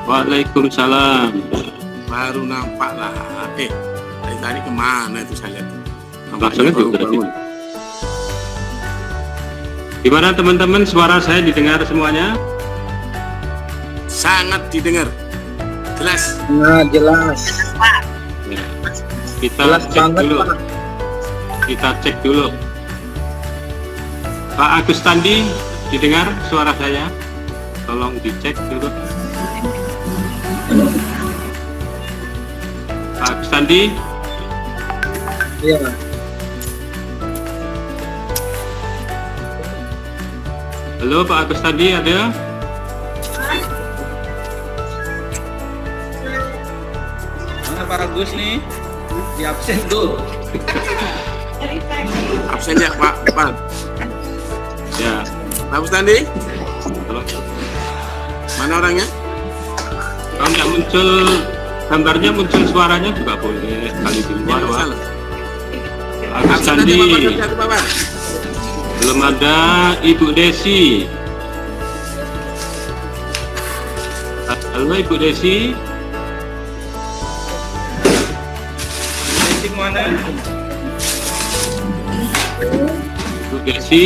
Waalaikumsalam. Baru nampak lah. Dari tadi kemana itu saya lihat? Nampaknya juga tadi. Gimana teman-teman, suara saya didengar semuanya? Sangat didengar. Jelas. Nah, jelas. Ya. Kita Jelas cek banget, dulu. Pak. Kita cek dulu. Pak Agus Tandi, didengar suara saya? Tolong dicek dulu. Pak Agus Tandi, Iya. halo Pak Agus Tandi, ada? Mana Pak Agus nih? Di absen tuh. Absen ya Pak. Pak. Ya, Pak Ustandi, tolong. mana orangnya? Kalau nggak muncul gambarnya, muncul suaranya juga boleh. Kali di luar, Pak. Salah. Agus Absen Tandi, aja Bapak, kerja tuh, Bapak. belum ada Ibu Desi. Halo Ibu Desi. Di mana? Ibu Desi.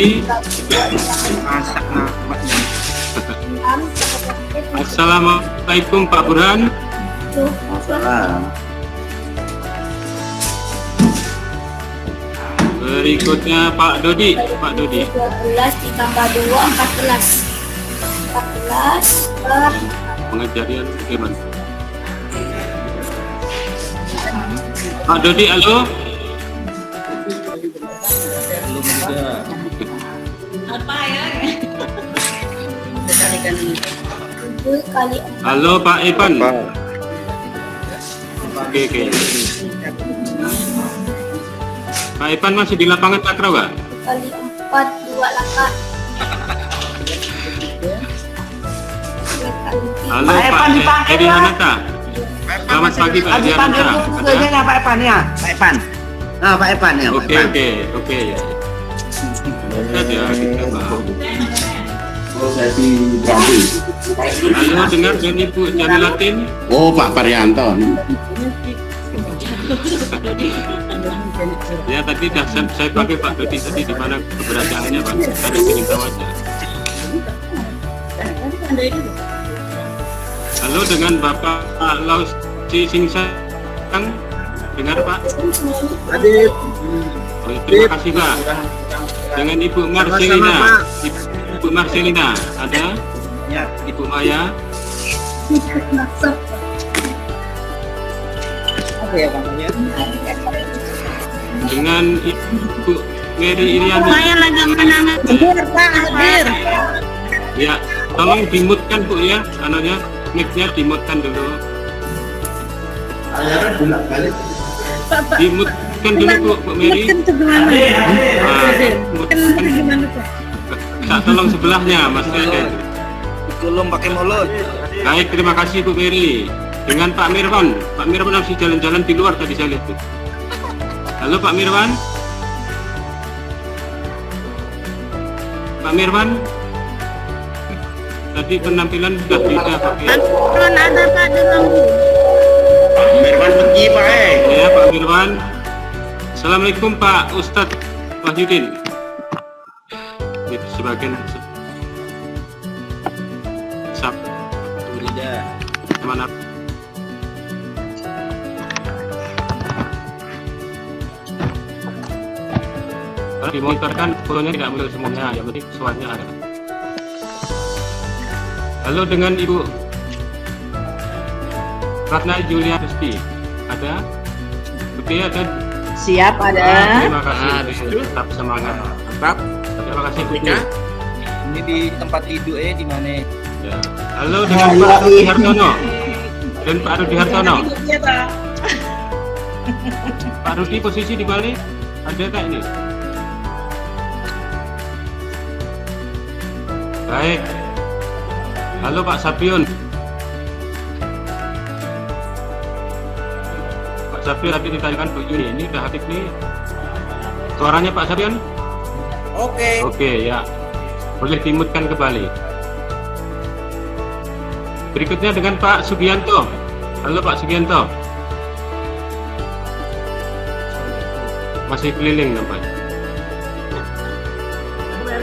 Masak nampaknya. Assalamualaikum Pak Burhan. Berikutnya Pak Dodi. Pak Dodi. 12 ditambah 2, 14. 14 per Pengajaran bagaimana? Pak Dodi, halo. Belum juga. apa ya? 7 kali 4 Halo Pak Ivan. Oke. Pak Ivan masih di lapangan Takraw nggak? kali 4, 2 langkah. Halo Pak Pak Evan dipanggil, Edi Pak. Hanata. Selamat pagi Pak Edi Dipanggil Hanata. dulu saja ya Pak Evan ya. Pak Evan. Nah Pak Evan ya. Pak Evan. Oke ya. Ya kita bahas. Halo, dengar dengan Ibu Jamilatin. Oh, Pak Parianto. Ya tadi dah saya pakai Pak Dodi tadi di mana keberadaannya Pak. Tadi ingin tahu aja. Halo dengan Bapak Laus Singsang. Dengar Pak? Adit. Oh, terima kasih Pak. Dengan Ibu Marcelina. Sama-sama, Pak. Ibu Marcelina ada? Ya, Ibu Maya. Oke ya Pak. Dengan Ibu Mary Iriani. Saya lagi menangan. Hadir Pak, hadir. Ya, tolong dimutkan Bu ya, anunya, mic-nya dimutkan dulu. Dimutkan dulu Bu Mary. Tak tolong sebelahnya Mas Deden. belum pakai mulut. Baik, terima kasih Bu Mary. Dengan Pak Mirwan. Pak Mirwan masih jalan-jalan di luar tadi saya lihat tuh. Halo Pak Mirwan. Pak Mirwan. Tadi penampilan sudah beda pakai. Kan ada Pak dengan Bu. Mirwan pergi Pak. Ya Pak Mirwan. Assalamualaikum Pak Ustadz Wahyudin. Ini sebagian Lidah. mana? Kalau dimonitorkan fotonya tidak muncul semuanya, yang penting suaranya ada. Halo dengan Ibu Ratna Julia Rusti, ada? Oke, ada. Siap ada. Terima kasih. Tetap semangat. Mantap. Terima kasih Bu. Mika. Ini di tempat tidur di mana? Ya. Halo dengan Pak Rudi Hartono dan Pak Rudi Hartono. Pak Rudi posisi di balik ada tak ini? Baik. Halo Pak Sapion. Pak Sapion tadi ditanyakan Bu Yuni, ini udah aktif nih. Suaranya Pak Sapion? Oke. Oke ya. Boleh dimutkan kembali. Berikutnya dengan Pak Sugianto. Halo Pak Sugianto. Masih keliling nampaknya.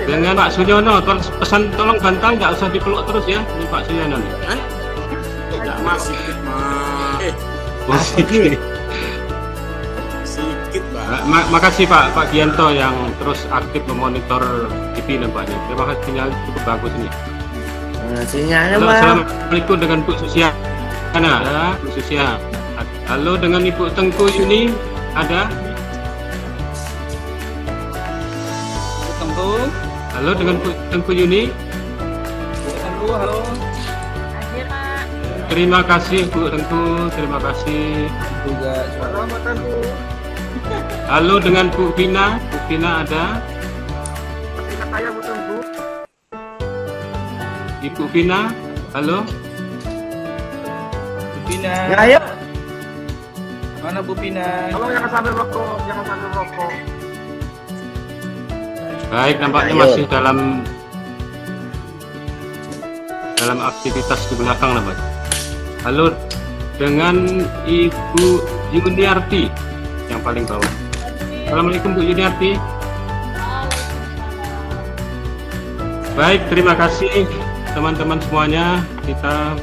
Dengan Pak Sunyono, pesan tolong bantal nggak usah dipeluk terus ya. Ini Pak Sunyono nih. Tidak masih sikit mah. Positif. Sikit bah. Makasih Pak Gianto yang terus aktif memonitor TV nampaknya. Terima kasih, sinyal cukup bagus ini. Sinyalnya Halo, bang. assalamualaikum dengan Bu Susiana. Ya, Bu Susia. Halo dengan Ibu Tengku Yuni. Ada? Tengku. Halo dengan Bu Tengku Yuni. Tengku, halo. Terima kasih Bu Tengku, terima kasih. Juga Halo dengan Bu Vina. Bu Vina ada? Ibu Vina, halo. Bu Pina. Ya, ayo. Mana Bu Pina? Baik, nampaknya Ayo. masih dalam aktivitas di belakang nampaknya. Halo dengan Ibu Yuniarti yang paling bawah. Assalamualaikum Bu Yuniarti. Baik, terima kasih teman-teman semuanya. Kita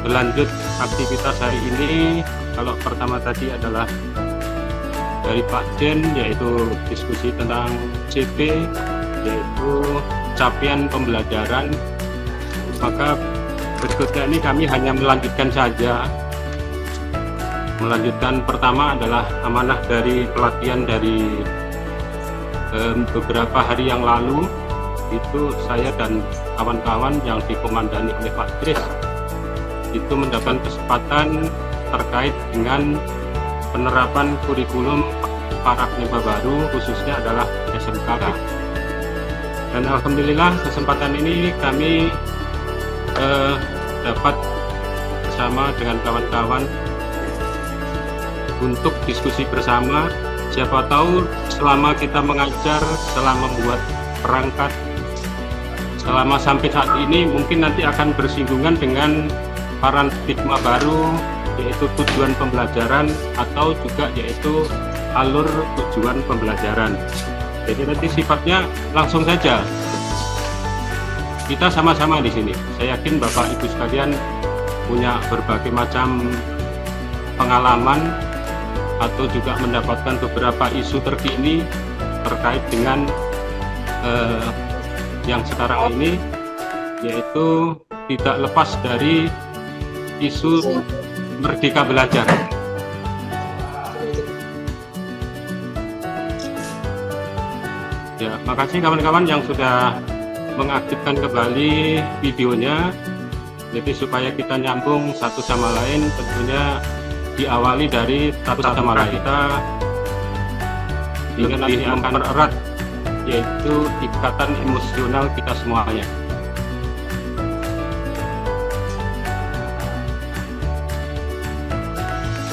berlanjut aktivitas hari ini. Kalau pertama tadi adalah dari Pak Den, yaitu diskusi tentang CP, yaitu capaian pembelajaran. Maka berikutnya ini kami hanya melanjutkan saja. Melanjutkan pertama adalah amanah dari pelatihan dari beberapa hari yang lalu. Itu saya dan kawan-kawan yang dikomandani oleh Pak Kris itu mendapat kesempatan terkait dengan penerapan kurikulum para penimba baru, khususnya adalah SMK. Dan alhamdulillah kesempatan ini kami dapat bersama dengan kawan-kawan untuk diskusi bersama. Siapa tahu selama kita mengajar, selama membuat perangkat, selama sampai saat ini mungkin nanti akan bersinggungan dengan paradigma baru, yaitu tujuan pembelajaran atau juga yaitu alur tujuan pembelajaran. Jadi nanti sifatnya langsung saja kita sama-sama di sini. Saya yakin Bapak Ibu sekalian punya berbagai macam pengalaman atau juga mendapatkan beberapa isu terkini terkait dengan yang sekarang ini, yaitu tidak lepas dari isu merdeka belajar. Ya, makasih kawan-kawan yang sudah mengaktifkan kembali videonya. Jadi supaya kita nyambung satu sama lain, tentunya diawali dari satu sama lain. Kita ingin lebih mempererat, yaitu ikatan emosional kita semuanya.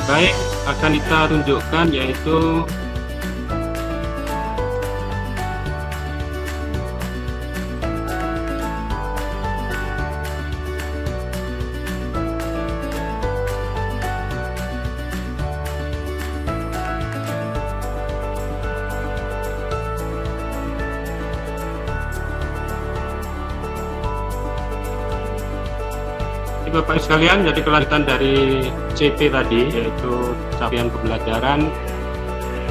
Baik, akan kita tunjukkan yaitu Bapak Ibu sekalian, jadi kelanjutan dari CP tadi, yaitu capaian pembelajaran.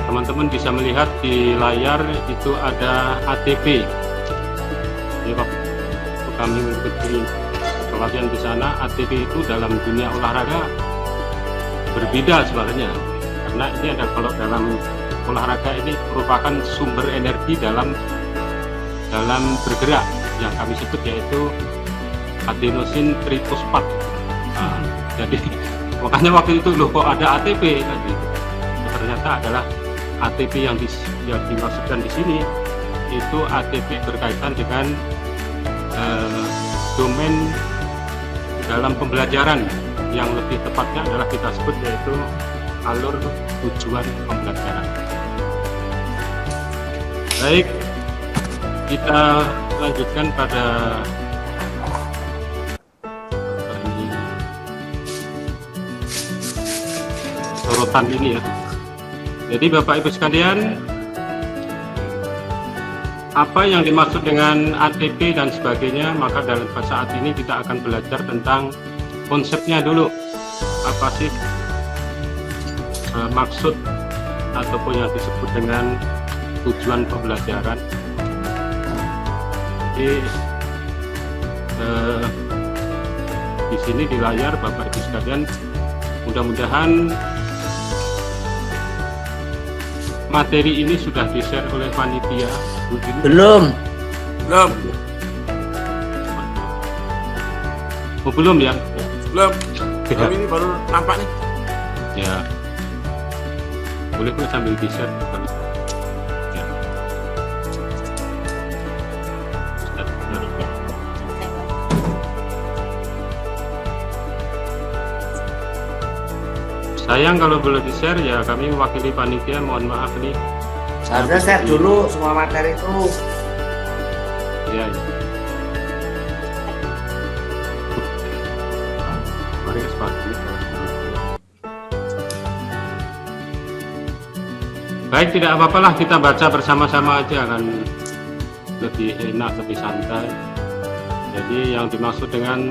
Teman-teman bisa melihat di layar itu ada ATP. Jadi waktu kami mengikuti pelatihan di sana, ATP itu dalam dunia olahraga berbeda sebenarnya, karena ini ada, kalau dalam olahraga ini merupakan sumber energi dalam bergerak, yang kami sebut yaitu adenosin trifosfat. Nah, jadi makanya waktu itu loh kok ada ATP tadi. Ternyata adalah ATP yang dimaksudkan di sini itu ATP berkaitan dengan domain dalam pembelajaran, yang lebih tepatnya adalah kita sebut yaitu alur tujuan pembelajaran. Baik, kita lanjutkan pada kelotan ini ya. Jadi Bapak Ibu sekalian, apa yang dimaksud dengan ATP dan sebagainya, maka dalam saat ini kita akan belajar tentang konsepnya dulu. Apa sih maksud ataupun yang disebut dengan tujuan pembelajaran. Jadi di sini di layar Bapak Ibu sekalian, mudah-mudahan materi ini sudah di-share oleh panitia. Belum. Belum. Oh, belum ya? Belum. Tapi ini baru nampak nih. Ya. Boleh kok sambil di-share. Ya. Sayang kalau boleh di-share ya, kami mewakili panitia mohon maaf nih. Seharusnya share dulu semua materi itu. Ya, ya. Mari sepatu. Baik, tidak apa-apalah kita baca bersama-sama aja, akan lebih enak, lebih santai. Jadi yang dimaksud dengan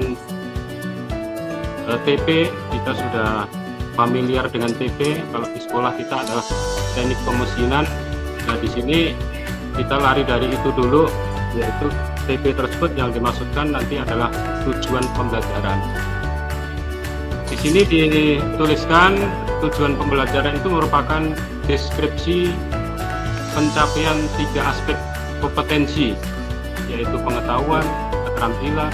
TP, kita sudah familiar dengan TP. Kalau di sekolah kita adalah teknik pemesinan. Nah, di sini kita lari dari itu dulu, yaitu TP tersebut yang dimaksudkan nanti adalah tujuan pembelajaran. Di sini dituliskan tujuan pembelajaran itu merupakan deskripsi pencapaian 3 aspek kompetensi, yaitu pengetahuan, keterampilan,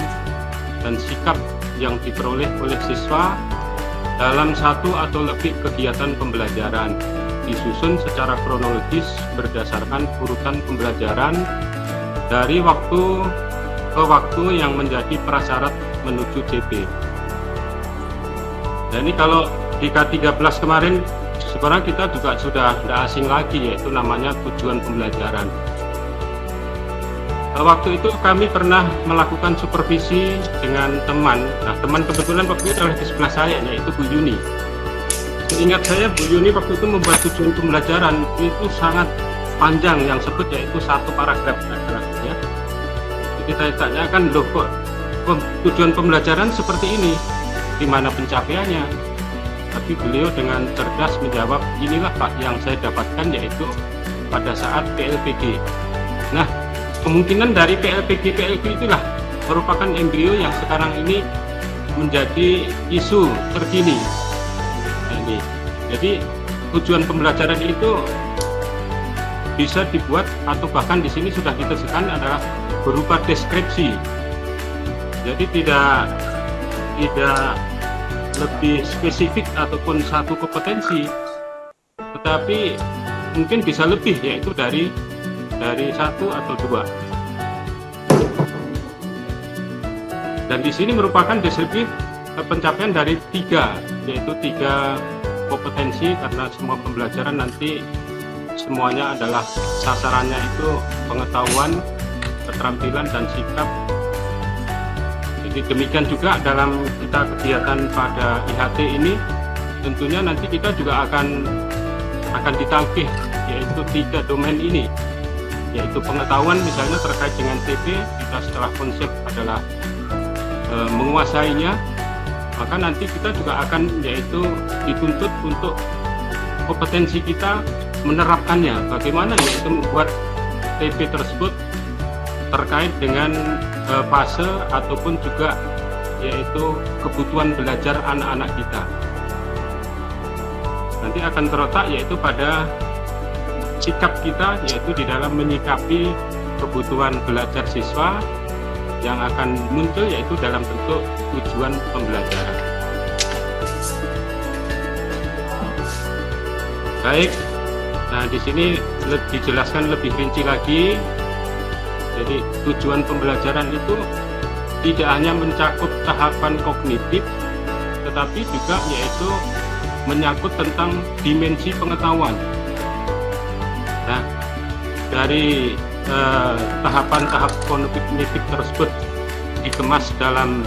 dan sikap yang diperoleh oleh siswa dalam satu atau lebih kegiatan pembelajaran, disusun secara kronologis berdasarkan urutan pembelajaran dari waktu ke waktu yang menjadi prasyarat menuju CP. Dan ini kalau di K13 kemarin sekarang kita juga sudah tidak asing lagi, yaitu namanya tujuan pembelajaran. Waktu itu kami pernah melakukan supervisi dengan teman. Nah, teman kebetulan waktu itu adalah di sebelah saya, yaitu Bu Yuni. Ingat saya, Bu Yuni waktu itu membuat tujuan pembelajaran itu sangat panjang, yang sebut yaitu 1 paragraf. Ya. Jadi saya tanyakan, loh kok tujuan pembelajaran seperti ini, di mana pencapaiannya? Tapi beliau dengan cerdas menjawab, inilah Pak yang saya dapatkan, yaitu pada saat PLPG. Nah, kemungkinan dari PLPG itulah merupakan embrio yang sekarang ini menjadi isu terkini. Nah, ini. Jadi tujuan pembelajaran itu bisa dibuat atau bahkan di sini sudah dituliskan adalah berupa deskripsi. Jadi tidak lebih spesifik ataupun satu kompetensi, tetapi mungkin bisa lebih, yaitu dari 1 atau 2. Dan di sini merupakan deskripsi pencapaian dari 3, yaitu 3 kompetensi, karena semua pembelajaran nanti semuanya adalah sasarannya itu pengetahuan, keterampilan, dan sikap. Jadi demikian juga dalam kita kegiatan pada IHT ini, tentunya nanti kita juga akan ditalkih, yaitu 3 domain ini, yaitu pengetahuan misalnya terkait dengan TP, kita setelah konsep adalah menguasainya, maka nanti kita juga akan yaitu dituntut untuk kompetensi kita menerapkannya, bagaimana yaitu membuat TP tersebut terkait dengan fase ataupun juga yaitu kebutuhan belajar anak-anak kita. Nanti akan terletak yaitu pada sikap kita, yaitu di dalam menyikapi kebutuhan belajar siswa yang akan muncul yaitu dalam bentuk tujuan pembelajaran. Baik, nah di sini dijelaskan lebih rinci lagi. Jadi tujuan pembelajaran itu tidak hanya mencakup tahapan kognitif, tetapi juga yaitu menyangkut tentang dimensi pengetahuan. Nah, dari tahapan-tahap kognitif tersebut dikemas dalam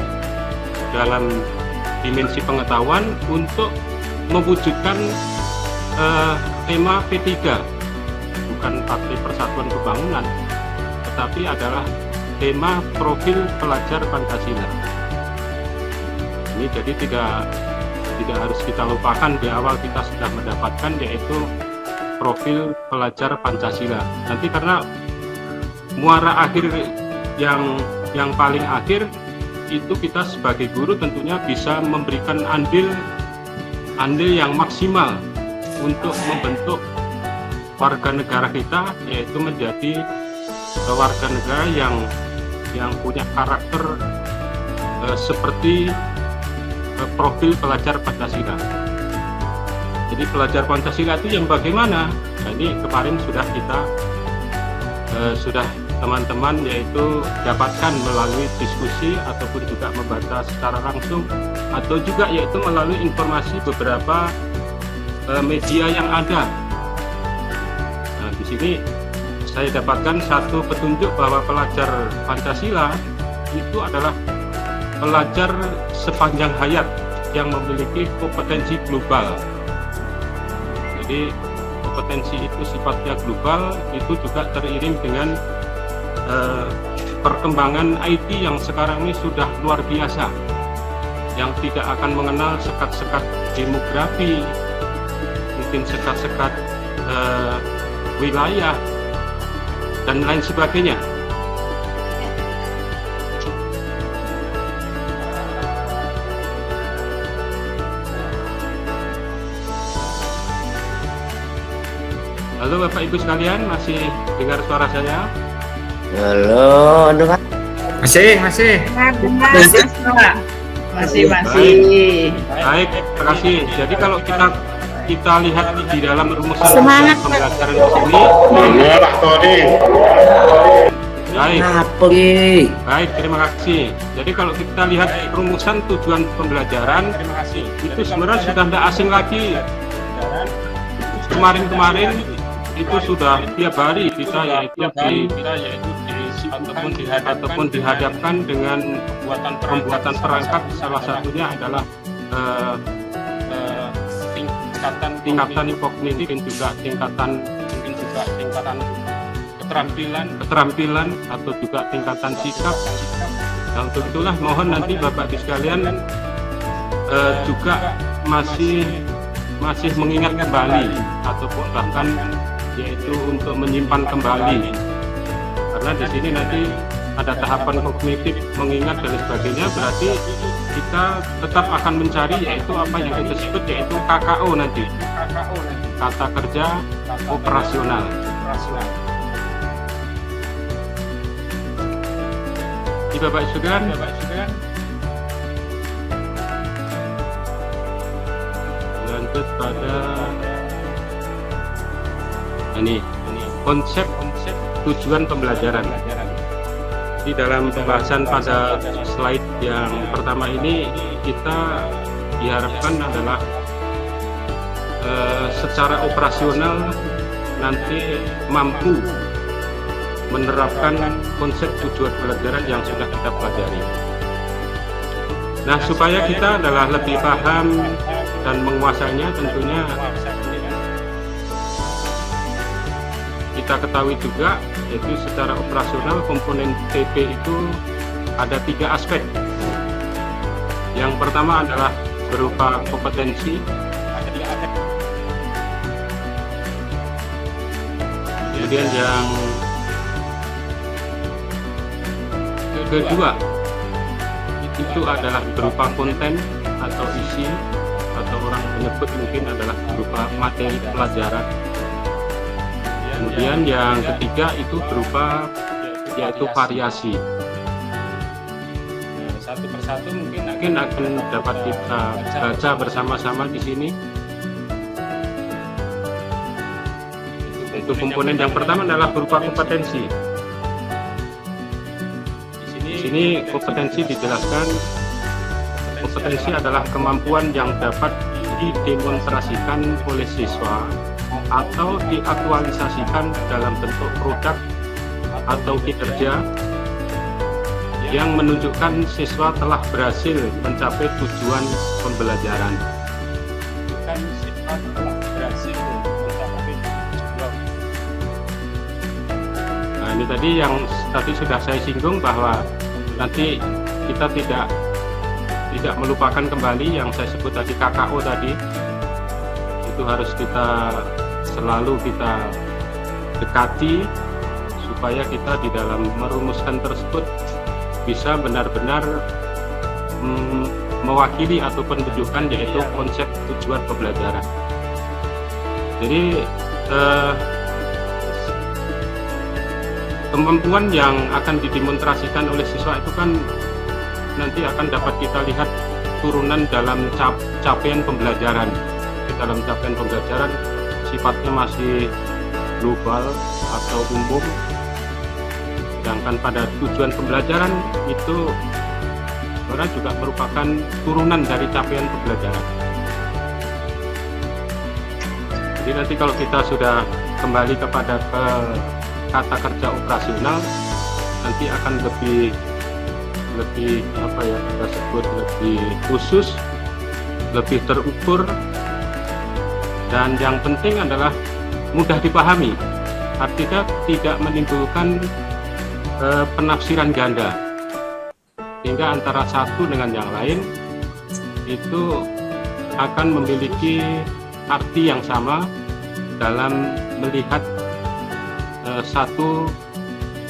dimensi pengetahuan untuk mewujudkan tema P3, bukan Partai Persatuan Pembangunan, tetapi adalah tema profil pelajar Pancasila. Ini jadi tidak harus kita lupakan, di awal kita sudah mendapatkan yaitu profil pelajar Pancasila. Nanti karena muara akhir yang paling akhir itu kita sebagai guru tentunya bisa memberikan andil yang maksimal untuk membentuk warga negara kita, yaitu menjadi warga negara yang punya karakter seperti profil pelajar Pancasila. Jadi pelajar Pancasila itu yang bagaimana? Nah, ini kemarin sudah kita teman-teman yaitu dapatkan melalui diskusi ataupun juga membaca secara langsung, atau juga yaitu melalui informasi beberapa media yang ada. Nah, di sini saya dapatkan satu petunjuk bahwa pelajar Pancasila itu adalah pelajar sepanjang hayat yang memiliki kompetensi global. Jadi kompetensi itu sifatnya global, itu juga teriring dengan perkembangan IT yang sekarang ini sudah luar biasa, yang tidak akan mengenal sekat-sekat demografi, mungkin sekat-sekat wilayah dan lain sebagainya. Halo Bapak Ibu sekalian, masih dengar suara saya? Halo, dengar. Masih. Baik, terima kasih. Jadi kalau kita lihat di dalam rumusan Semangat. pembelajaran di sini. Baik, terima kasih. Jadi kalau kita lihat rumusan tujuan pembelajaran, itu sebenarnya sudah tidak asing lagi. Kemarin itu sudah tiap hari kita ataupun dihadapkan dengan pembuatan perangkat. Salah satunya adalah tingkatan kognitif, juga tingkatan keterampilan atau juga tingkatan sikap. Nah, untuk itulah mohon nanti Bapak Ibu sekalian juga masih mengingat kembali ataupun bahkan yaitu untuk menyimpan kembali, karena di sini nanti ada tahapan kognitif, mengingat dan sebagainya. Berarti kita tetap akan mencari yaitu apa yang kita sebut yaitu KKO nanti, kata kerja operasional. Di Bapak Ibu sekalian, lanjut pada ini konsep tujuan pembelajaran. Di dalam pembahasan pada slide yang pertama ini kita diharapkan adalah secara operasional nanti mampu menerapkan konsep tujuan pembelajaran yang sudah kita pelajari. Nah, supaya kita adalah lebih paham dan menguasainya, tentunya kita ketahui juga yaitu secara operasional komponen TP itu ada 3 aspek. Yang pertama adalah berupa kompetensi, kemudian yang kedua itu adalah berupa konten atau isi, atau orang menyebut mungkin adalah berupa materi pelajaran. Kemudian yang ketiga itu berupa yaitu variasi. Satu persatu mungkin akan dapat kita baca bersama-sama di sini. Itu komponen yang pertama adalah berupa kompetensi. Di sini kompetensi dijelaskan, kompetensi adalah kemampuan yang dapat didemonstrasikan oleh siswa atau diaktualisasikan dalam bentuk produk atau kinerja yang menunjukkan siswa telah berhasil mencapai tujuan pembelajaran. Ini tadi yang tadi sudah saya singgung bahwa nanti kita tidak melupakan kembali yang saya sebut tadi KKO tadi. Itu harus selalu kita dekati supaya kita di dalam merumuskan tersebut bisa benar-benar mewakili ataupun menunjukkan yaitu konsep tujuan pembelajaran. Jadi kemampuan yang akan didemonstrasikan oleh siswa itu kan nanti akan dapat kita lihat turunan dalam capaian pembelajaran. Di dalam capaian pembelajaran sifatnya masih global atau umum, sedangkan pada tujuan pembelajaran itu sebenarnya juga merupakan turunan dari capaian pembelajaran. Jadi nanti kalau kita sudah kembali kepada kata kerja operasional, nanti akan lebih apa ya kita sebut lebih khusus, lebih terukur, dan yang penting adalah mudah dipahami. Artinya tidak menimbulkan penafsiran ganda, sehingga antara satu dengan yang lain itu akan memiliki arti yang sama dalam melihat satu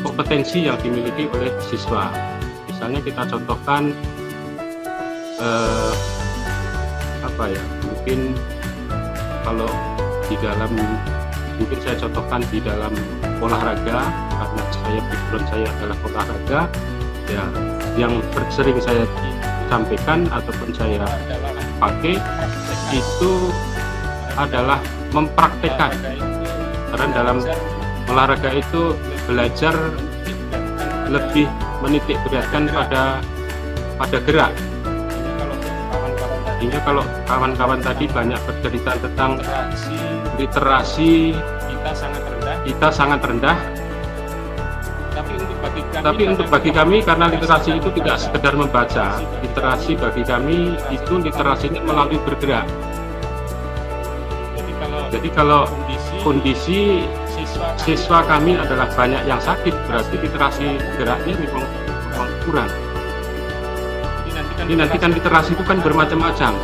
kompetensi yang dimiliki oleh siswa. Misalnya kita contohkan apa ya, mungkin kalau di dalam, mungkin saya contohkan di dalam olahraga, karena background saya adalah olahraga ya, yang sering saya sampaikan ataupun saya pakai itu adalah mempraktekkan. Karena dalam olahraga itu belajar lebih menitik beratkan pada gerak. Sehingga kalau kawan-kawan tadi banyak bercerita tentang literasi kita sangat rendah. Tapi untuk bagi kami, karena literasi itu tidak sekedar membaca, literasi bagi kami itu literasinya melalui bergerak. Jadi kalau kondisi siswa kami adalah banyak yang sakit, berarti literasi geraknya memang kurang. Jadi nanti kan literasi itu kan bermacam-macam.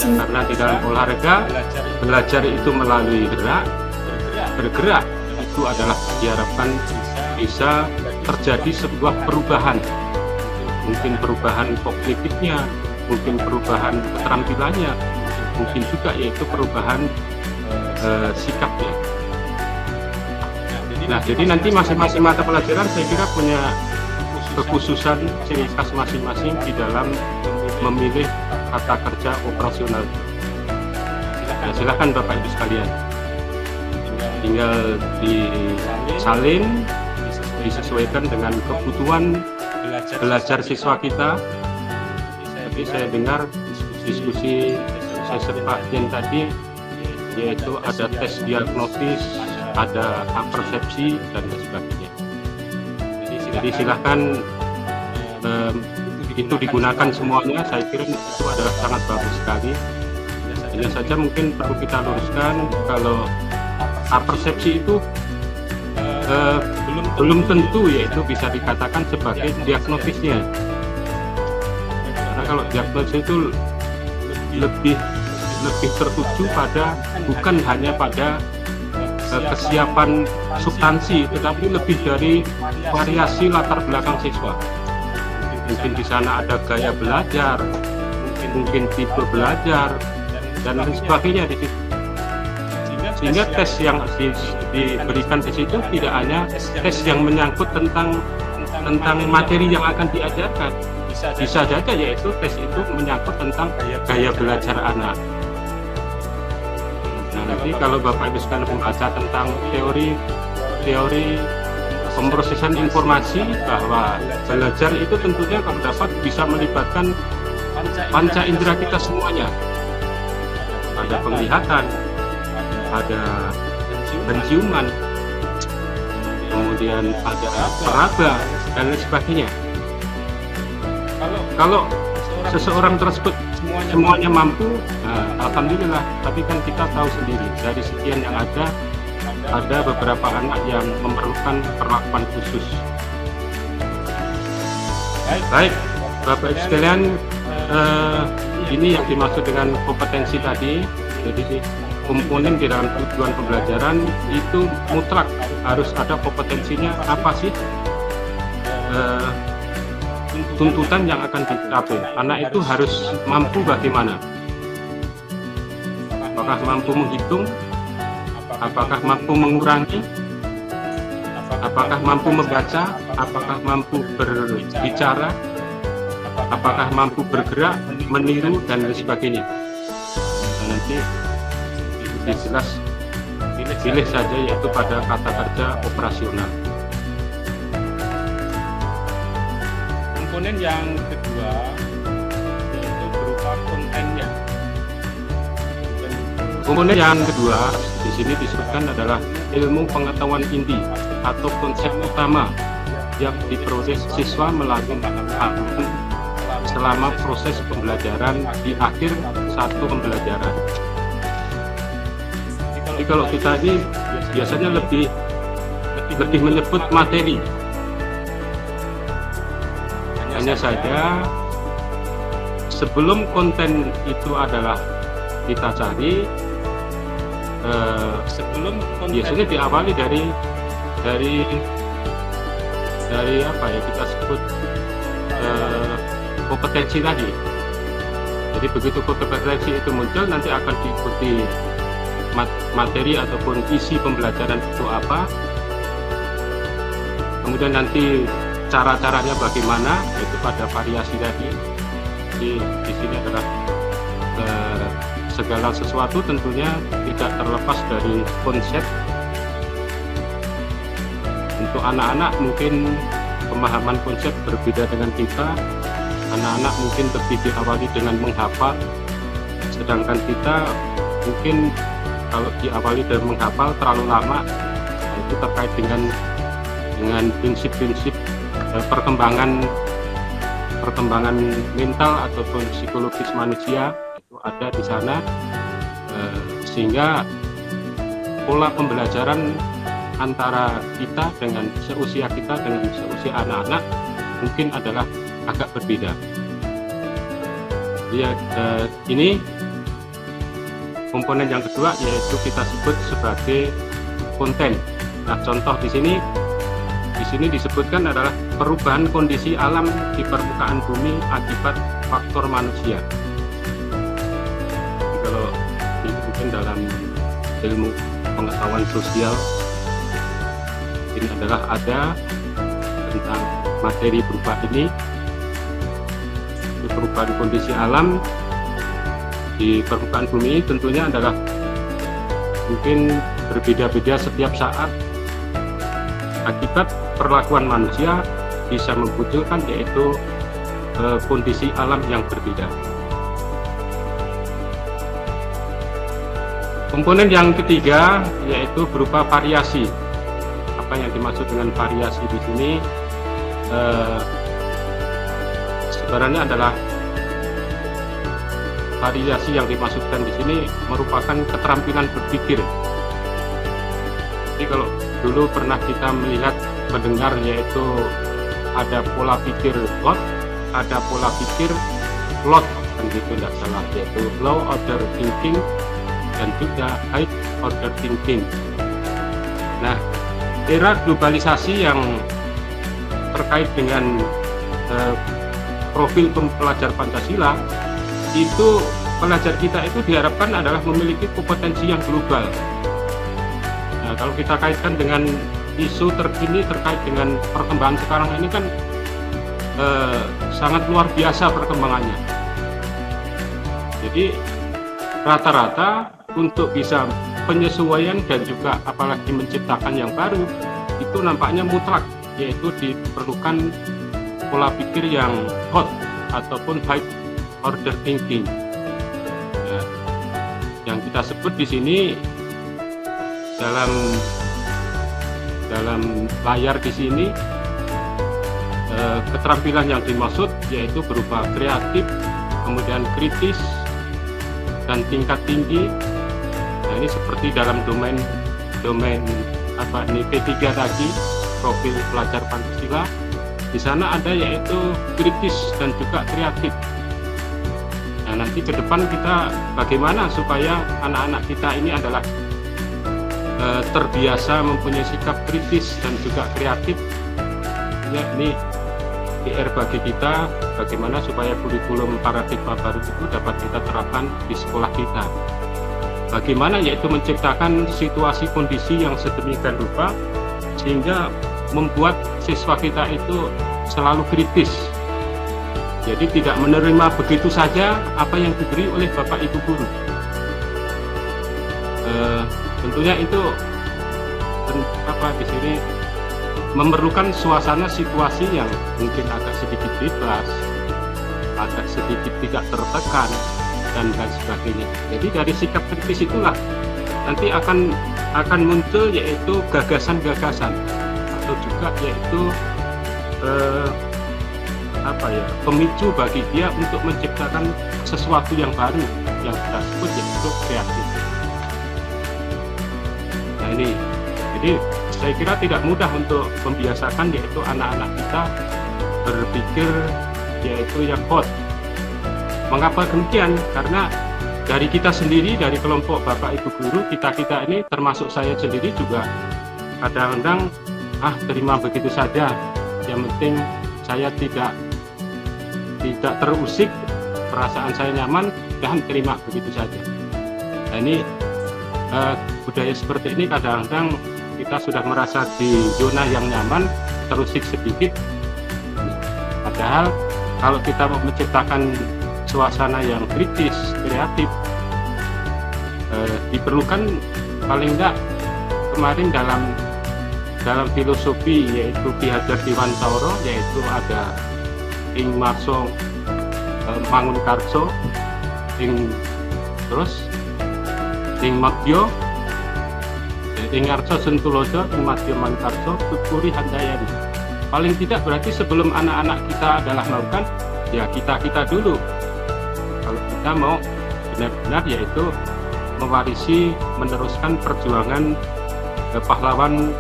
Karena di dalam olahraga belajar itu melalui bergerak itu adalah diharapkan bisa terjadi sebuah perubahan, mungkin perubahan kognitifnya, mungkin perubahan keterampilannya, mungkin juga yaitu perubahan sikapnya. Nah, jadi nanti masing-masing mata pelajaran saya kira punya kekhususan ciri khas masing-masing di dalam memilih kata kerja operasional. Nah, silakan Bapak Ibu sekalian, tinggal disalin, disesuaikan dengan kebutuhan belajar siswa kita. Tapi saya dengar diskusi saya sempat tadi, yaitu ada tes diagnosis, ada persepsi dan lain sebagainya. Jadi silahkan itu digunakan semuanya. Saya kira itu adalah sangat bagus sekali. Hanya saja mungkin perlu kita luruskan kalau persepsi itu belum tentu yaitu bisa dikatakan sebagai diagnosisnya. Karena kalau diagnosis itu lebih tertuju pada bukan hanya pada kesiapan substansi, tetapi lebih dari variasi latar belakang siswa. Mungkin di sana ada gaya belajar, mungkin tipe belajar dan lain sebagainya di situ. Sehingga tes yang diberikan di situ tidak hanya tes yang menyangkut tentang materi yang akan diajarkan. Bisa saja yaitu tes itu menyangkut tentang gaya belajar anak. Nah, nanti kalau Bapak Ibu sekalian membaca tentang teori pemrosesan informasi, bahwa belajar itu tentunya kalau dapat bisa melibatkan panca indera kita semuanya. Ada penglihatan, ada penciuman, kemudian ada peraba dan lain sebagainya. Kalau seseorang tersebut semuanya mampu, nah, alhamdulillah. Tapi kan kita tahu sendiri dari sekian yang ada, ada beberapa anak yang memerlukan perlakuan khusus. Baik, Bapak Ibu sekalian, ini yang dimaksud dengan kompetensi tadi. Jadi komponen di dalam tujuan pembelajaran itu mutlak harus ada kompetensinya. Apa sih tuntutan yang akan dicapai? Anak itu harus mampu bagaimana? Apakah mampu menghitung? Apakah mampu mengurangi? Apakah mampu membaca? Apakah mampu berbicara? Apakah mampu bergerak, meniru, dan lain sebagainya? Nah, nanti jelas pilih saja, yaitu pada kata kerja operasional. Komponen yang kedua yaitu berupa kontennya. Komponen yang kedua di sini disebutkan adalah ilmu pengetahuan inti atau konsep utama yang diperoleh siswa melalui selama proses pembelajaran di akhir satu pembelajaran. Jadi kalau kita ini biasanya lebih menyebut materi. Hanya saja sebelum konten itu adalah kita cari, biasanya diawali dari apa ya, kita sebut kompetensi tadi. Jadi begitu kompetensi itu muncul, nanti akan diikuti materi ataupun isi pembelajaran itu apa, kemudian nanti cara-caranya bagaimana, itu pada variasi tadi. Jadi di sini adalah segala sesuatu tentunya tidak terlepas dari konsep. Untuk anak-anak mungkin pemahaman konsep berbeda dengan kita. Anak-anak mungkin lebih diawali dengan menghafal, sedangkan kita mungkin kalau diawali dari menghafal terlalu lama. Itu terkait dengan prinsip-prinsip perkembangan mental ataupun psikologis manusia itu ada di sana, sehingga pola pembelajaran antara kita dengan seusia kita dengan seusia anak-anak mungkin adalah agak berbeda. Ya, ini komponen yang kedua, yaitu kita sebut sebagai konten. Nah, contoh di sini disebutkan adalah perubahan kondisi alam di permukaan bumi akibat faktor manusia. Jadi kalau ini mungkin dalam ilmu pengetahuan sosial, ini adalah ada tentang materi berupa ini, perubahan kondisi alam di permukaan bumi ini tentunya adalah mungkin berbeda-beda setiap saat. Akibat perlakuan manusia bisa memunculkan yaitu kondisi alam yang berbeda. Komponen yang ketiga yaitu berupa variasi. Apa yang dimaksud dengan variasi di sini sebenarnya adalah variasi yang dimaksudkan di sini merupakan keterampilan berpikir. Jadi kalau dulu pernah kita mendengar yaitu ada pola pikir lot, ada pola pikir lot, kan gitu tidak salah, yaitu low order thinking dan juga high order thinking. Nah, era globalisasi yang terkait dengan profil pelajar Pancasila itu, pelajar kita itu diharapkan adalah memiliki kompetensi yang global. Nah, kalau kita kaitkan dengan isu terkini terkait dengan perkembangan sekarang ini kan sangat luar biasa perkembangannya. Jadi rata-rata untuk bisa penyesuaian dan juga apalagi menciptakan yang baru itu nampaknya mutlak, yaitu diperlukan pola pikir yang hot ataupun high order thinking. Ya, yang kita sebut di sini dalam layar di sini keterampilan yang dimaksud yaitu berupa kreatif, kemudian kritis dan tingkat tinggi. Nah, ini seperti dalam domain domain P3 tadi, profil pelajar Pancasila. Di sana ada yaitu kritis dan juga kreatif. Nah, nanti ke depan kita bagaimana supaya anak-anak kita ini adalah terbiasa mempunyai sikap kritis dan juga kreatif. Ya, ini PR bagi kita, bagaimana supaya kurikulum paradigma baru itu dapat kita terapkan di sekolah kita. Bagaimana yaitu menciptakan situasi kondisi yang sedemikian rupa sehingga membuat siswa kita itu selalu kritis. Jadi tidak menerima begitu saja apa yang diberi oleh Bapak Ibu guru. Tentunya itu di sini memerlukan suasana situasi yang mungkin agak sedikit bebas, agak sedikit tidak tertekan dan sebagainya. Jadi dari sikap kritis itulah nanti akan muncul yaitu gagasan-gagasan atau juga yaitu pemicu bagi dia untuk menciptakan sesuatu yang baru yang kita sebut yaitu kreatif. Nah ini, jadi saya kira tidak mudah untuk membiasakan yaitu anak-anak kita berpikir yaitu yang hot. Mengapa demikian? Karena dari kita sendiri, dari kelompok Bapak Ibu guru, kita ini termasuk saya sendiri juga kadang-kadang terima begitu saja. Yang penting saya tidak terusik, perasaan saya nyaman dan terima begitu saja. Nah ini budaya seperti ini kadang-kadang kita sudah merasa di zona yang nyaman, terusik sedikit. Padahal kalau kita mau menciptakan suasana yang kritis, kreatif, diperlukan paling enggak kemarin dalam filosofi yaitu Ki Hajar Dewantara, yaitu ada ing Marso Mangunkarso, ing Magyo, ing Arso Sentulodo, ing Magyo Mangunkarso, Tuturi Handayani. Paling tidak berarti sebelum anak-anak kita adalah melakukan, ya kita dulu. Kalau kita mau benar-benar yaitu mewarisi, meneruskan perjuangan pahlawan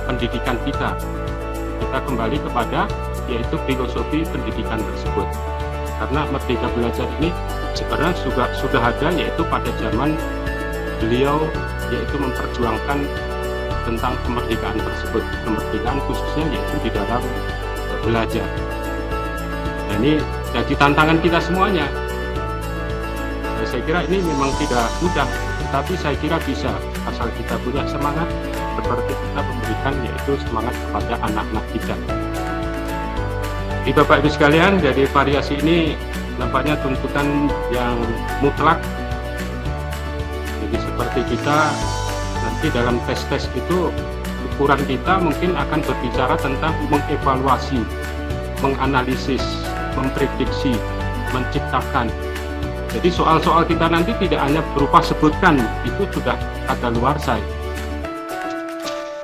pendidikan kita kembali kepada yaitu filosofi pendidikan tersebut. Karena Merdeka Belajar ini sebenarnya sudah ada yaitu pada zaman beliau yaitu memperjuangkan tentang kemerdekaan tersebut, kemerdekaan khususnya yaitu di dalam belajar. Nah, ini jadi tantangan kita semuanya. Nah, saya kira ini memang tidak mudah, tetapi saya kira bisa asal kita punya semangat seperti kita memberikan yaitu semangat kepada anak-anak kita. Di Bapak Ibu sekalian, dari variasi ini nampaknya tuntutan yang mutlak. Jadi seperti kita nanti dalam tes-tes itu ukuran kita mungkin akan berbicara tentang mengevaluasi, menganalisis, memprediksi, menciptakan. Jadi soal-soal kita nanti tidak hanya berupa sebutkan, itu sudah kadaluarsa.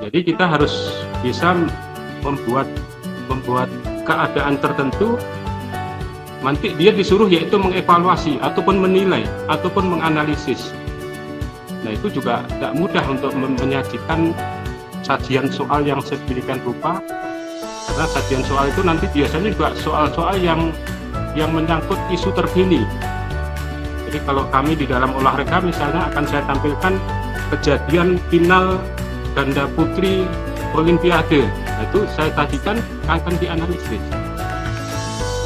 Jadi kita harus bisa membuat keadaan tertentu, nanti dia disuruh yaitu mengevaluasi ataupun menilai ataupun menganalisis. Nah itu juga tidak mudah untuk menyajikan sajian soal yang sedemikian rupa, karena sajian soal itu nanti biasanya juga soal-soal yang menyangkut isu terkini. Jadi kalau kami di dalam olahraga misalnya akan saya tampilkan kejadian final ganda putri Olimpiade. Nah, itu saya tadikan akan dianalisis.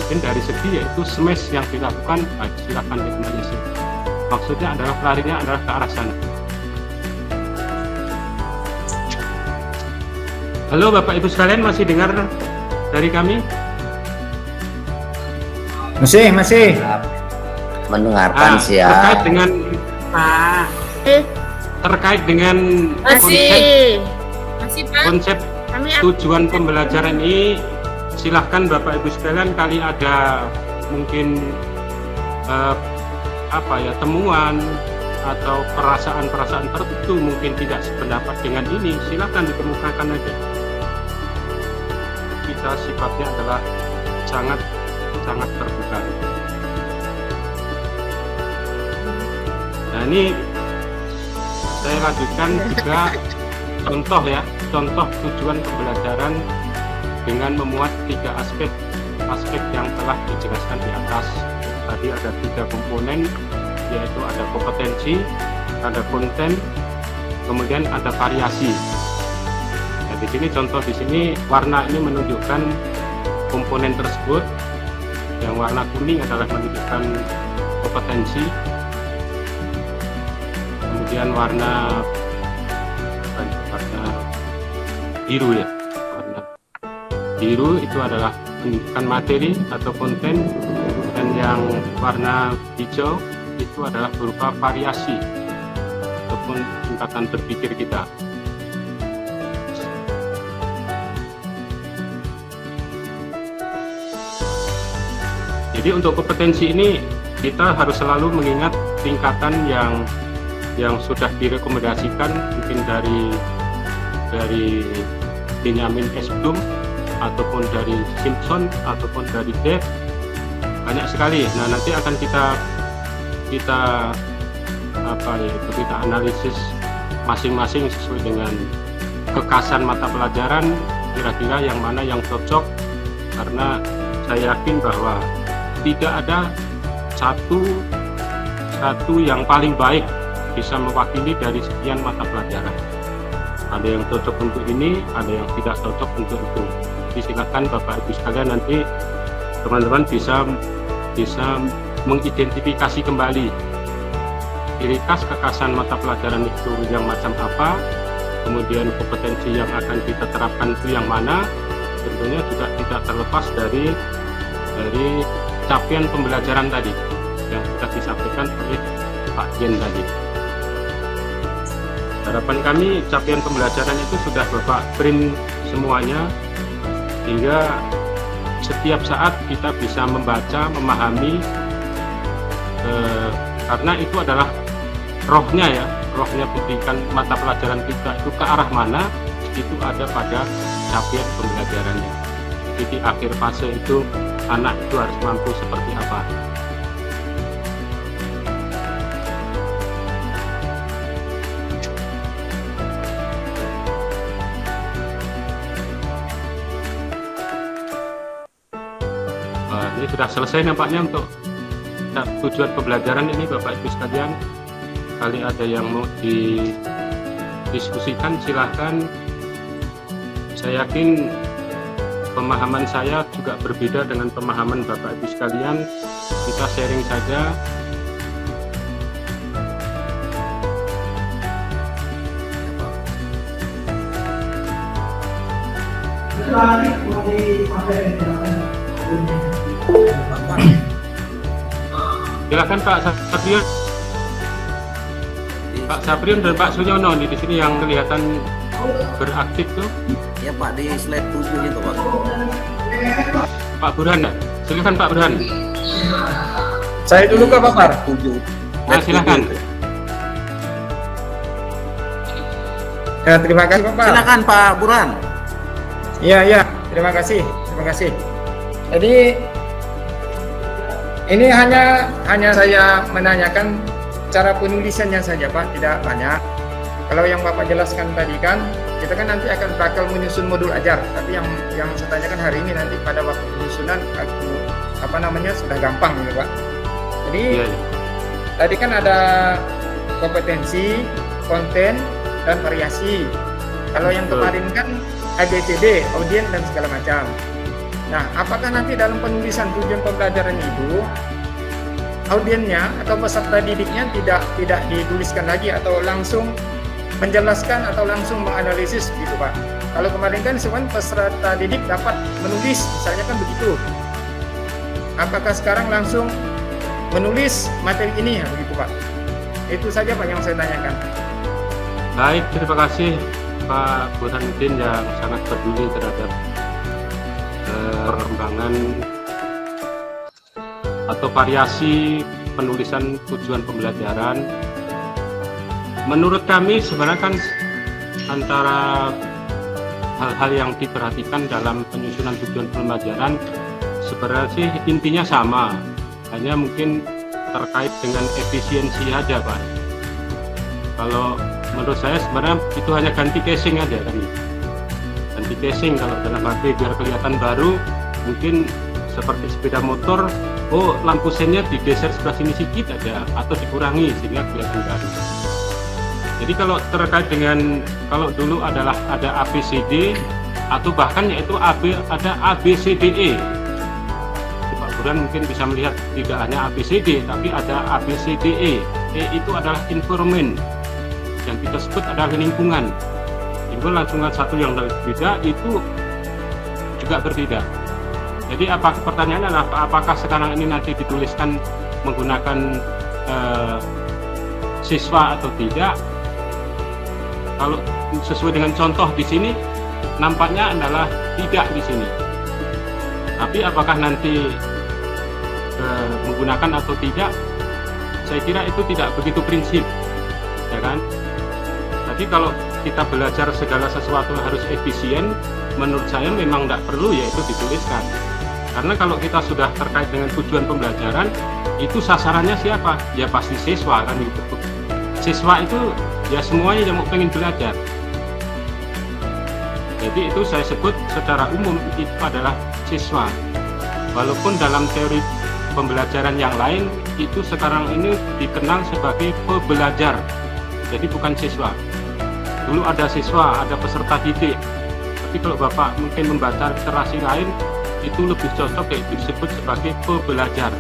Mungkin dari segi yaitu smash yang dilakukan, silakan dianalisis. Maksudnya adalah larinya adalah ke arah sana. Halo Bapak Ibu sekalian, masih dengar dari kami? Masih mendengarkan terkait dengan terkait dengan konsep tujuan pembelajaran ini, silahkan Bapak Ibu sekalian, kali ada mungkin temuan atau perasaan tertentu mungkin tidak sependapat dengan ini, silahkan dikemukakan aja. Kita sifatnya adalah sangat terbuka. Nah ini saya lanjutkan juga contoh tujuan pembelajaran dengan memuat 3 aspek yang telah dijelaskan di atas. Tadi ada 3 komponen, yaitu ada kompetensi, ada konten, kemudian ada variasi. Nah, di sini contoh di sini warna ini menunjukkan komponen tersebut. Yang warna kuning adalah menunjukkan kompetensi. Kemudian warna biru ya. Warna biru itu adalah menunjukkan materi atau konten, dan yang warna hijau itu adalah berupa variasi ataupun tingkatan berpikir kita. Jadi untuk kompetensi ini kita harus selalu mengingat tingkatan yang sudah direkomendasikan, mungkin dari Benjamin S. Bloom ataupun dari Simpson ataupun dari Dave, banyak sekali. Nah, nanti akan kita analisis masing-masing sesuai dengan kekasan mata pelajaran, kira-kira yang mana yang cocok, karena saya yakin bahwa tidak ada satu yang paling baik bisa mewakili dari sekian mata pelajaran. Ada yang cocok untuk ini, ada yang tidak cocok untuk itu. Jadi silakan Bapak Ibu sekalian, nanti teman-teman bisa mengidentifikasi kembali ciri khas kekasan mata pelajaran itu yang macam apa, kemudian kompetensi yang akan kita terapkan itu yang mana. Tentunya juga tidak terlepas dari capaian pembelajaran tadi yang sudah disampaikan oleh Pak Jen tadi. Harapan kami capaian pembelajaran itu sudah Bapak print semuanya, hingga setiap saat kita bisa membaca, memahami, karena itu adalah rohnya pendidikan mata pelajaran kita itu ke arah mana, itu ada pada capaian pembelajarannya. Jadi di akhir fase itu anak itu harus mampu seperti apa. Ini sudah selesai nampaknya untuk tujuan pembelajaran ini Bapak Ibu sekalian. Kali ada yang mau didiskusikan, silahkan. Saya yakin pemahaman saya juga berbeda dengan pemahaman Bapak Ibu sekalian. Kita sharing saja. Silakan Pak Saprion. Pak Saprion dan Pak Sunyono di sini yang kelihatan beraktif tuh. Ya Pak, di slide 7 itu Pak. Pak Burhan, silakan Pak Burhan. Saya dulu Kak Papar. 7. Nah, silakan. Ya, terima kasih Bapak. Silakan Pak Burhan. Iya, terima kasih. Jadi ini hanya saya menanyakan cara penulisannya saja Pak, tidak banyak. Kalau yang Bapak jelaskan tadi kan, kita kan nanti akan bakal menyusun modul ajar. Tapi yang saya tanyakan hari ini nanti pada waktu penyusunan sudah gampang gitu Pak. Jadi tadi kan ada kompetensi, konten, dan variasi. Kalau yang kemarin kan ABCD, audien dan segala macam. Nah, apakah nanti dalam penulisan tujuan pembelajaran itu audiennya atau peserta didiknya tidak dituliskan lagi atau langsung menjelaskan atau langsung menganalisis gitu Pak? Kalau kemarin kan sebenarnya peserta didik dapat menulis, misalnya kan begitu. Apakah sekarang langsung menulis materi ini ya begitu Pak? Itu saja Pak yang saya tanyakan. Baik, terima kasih Pak Burhanuddin yang sangat peduli terhadap perkembangan atau variasi penulisan tujuan pembelajaran. Menurut kami sebenarnya kan antara hal-hal yang diperhatikan dalam penyusunan tujuan pembelajaran sebenarnya sih intinya sama, hanya mungkin terkait dengan efisiensi aja Pak. Kalau menurut saya sebenarnya itu hanya ganti casing aja kan, ganti casing kalau dalam HP biar kelihatan baru. Mungkin seperti sepeda motor, oh lampu sennya digeser sebelah sini sedikit aja atau dikurangi sehingga kelihatan baru. Jadi kalau terkait dengan kalau dulu adalah ada ABCD atau bahkan yaitu ada ABCDE. Pak Burhan mungkin bisa melihat tidak hanya ABCD tapi ada ABCDE. E itu adalah environment, yang kita sebut adalah lingkungan. Lingkungan satu yang berbeda itu juga berbeda. Jadi pertanyaannya adalah apakah sekarang ini nanti dituliskan menggunakan siswa atau tidak? Kalau sesuai dengan contoh di sini nampaknya adalah tidak di sini. Tapi apakah nanti menggunakan atau tidak? Saya kira itu tidak begitu prinsip, ya kan? Jadi kalau kita belajar segala sesuatu harus efisien, menurut saya memang tidak perlu yaitu dituliskan. Karena kalau kita sudah terkait dengan tujuan pembelajaran, itu sasarannya siapa? Ya pasti siswa kan gitu. Siswa itu ya semuanya yang mau pengen belajar. Jadi itu saya sebut secara umum itu adalah siswa. Walaupun dalam teori pembelajaran yang lain itu sekarang ini dikenal sebagai pembelajar, jadi bukan siswa. Dulu ada siswa, ada peserta didik, tapi kalau Bapak mungkin membaca literasi lain itu lebih cocok yaitu disebut sebagai pembelajar.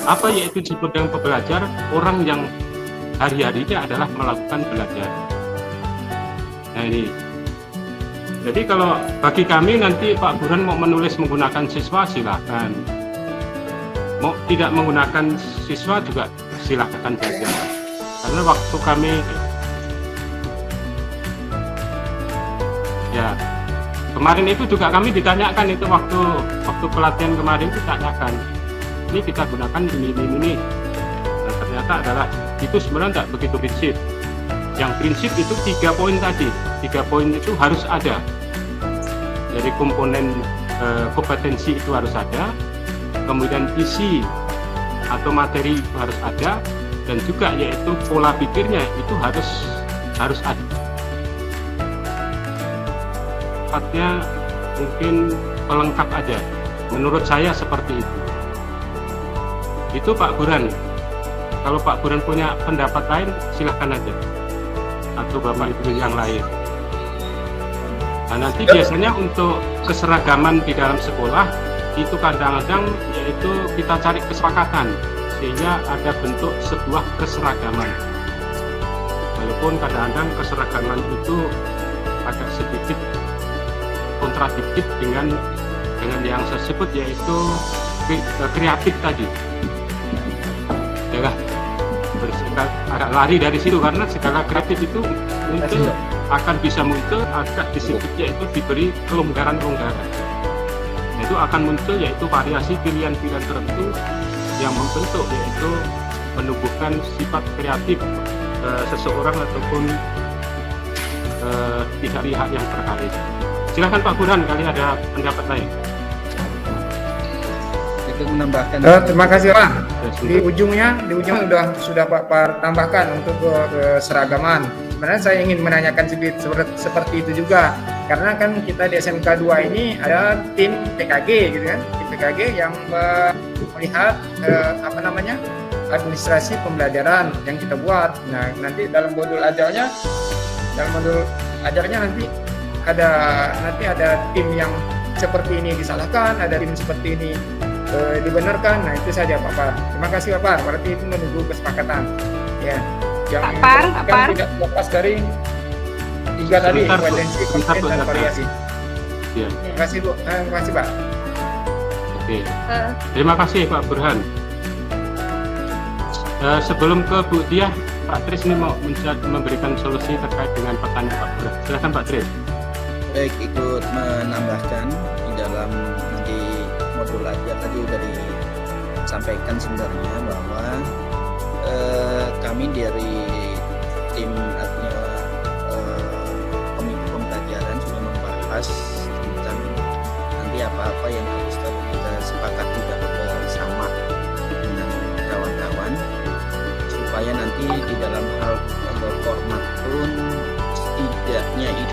Apa yaitu disebut dengan pembelajar? Orang yang hari-harinya adalah melakukan belajar. Nah ini, jadi kalau bagi kami nanti Pak Burhan mau menulis menggunakan siswa silakan, mau tidak menggunakan siswa juga silakan saja. Karena waktu kami ya kemarin itu juga kami ditanyakan itu waktu pelatihan kemarin ditanyakan, ini kita gunakan ini. Dan ternyata adalah itu sebenarnya tidak begitu prinsip. Yang prinsip itu 3 poin tadi. 3 poin itu harus ada. Jadi komponen kompetensi itu harus ada. Kemudian isi atau materi itu harus ada, dan juga yaitu pola pikirnya itu harus ada. Sifatnya mungkin pelengkap aja, menurut saya seperti itu. Itu Pak Burhan. Kalau Pak Burhan punya pendapat lain silahkan aja, atau Bapak Ibu yang lain. Nah nanti biasanya untuk keseragaman di dalam sekolah itu kadang-kadang yaitu kita cari kesepakatan sehingga ada bentuk sebuah keseragaman. Walaupun kadang-kadang keseragaman itu agak sedikit kontradiktif dengan yang saya sebut yaitu kreatif tadi. Ya, agak lari dari situ karena segala kreatif itu muncul akan bisa muncul agak disebut yaitu diberi kelonggaran-kelonggaran. Itu akan muncul yaitu variasi pilihan-pilihan tertentu yang membentuk yaitu menumbuhkan sifat kreatif seseorang ataupun pihak-pihak yang terkait. Silakan Pak Burhan, kali ada pendapat lain. Itu menambahkan. Terima kasih Pak. Di ujungnya sudah Pak tambahkan untuk keseragaman. Sebenarnya saya ingin menanyakan sedikit seperti itu juga, karena kan kita di SMK 2 ini ada tim PKG gitu kan, tim PKG yang melihat administrasi pembelajaran yang kita buat. Nah nanti dalam modul ajarnya nanti ada tim yang seperti ini disalahkan, ada tim seperti ini dibenarkan. Nah itu saja Pak. Terima kasih Pak. Berarti itu menunggu kesepakatan. Ya. Yang Par. tidak lepas dari 3 tadi, kompetensi, konten, dan variasi. Ya. Terima kasih Bu. Terima kasih Pak. Oke. Terima kasih Pak Burhan. Sebelum ke Bu Diah, Pak Tris ini mau memberikan solusi terkait dengan pertanyaan Pak Burhan. Silakan Pak Tris. Baik, ikut menambahkan di dalam di modul ajar tadi sudah disampaikan sebenarnya bahwa kami dari tim komite pembelajaran sudah membahas tentang nanti apa-apa yang harus kita sepakati bersama dengan kawan-kawan supaya nanti di dalam hal format pun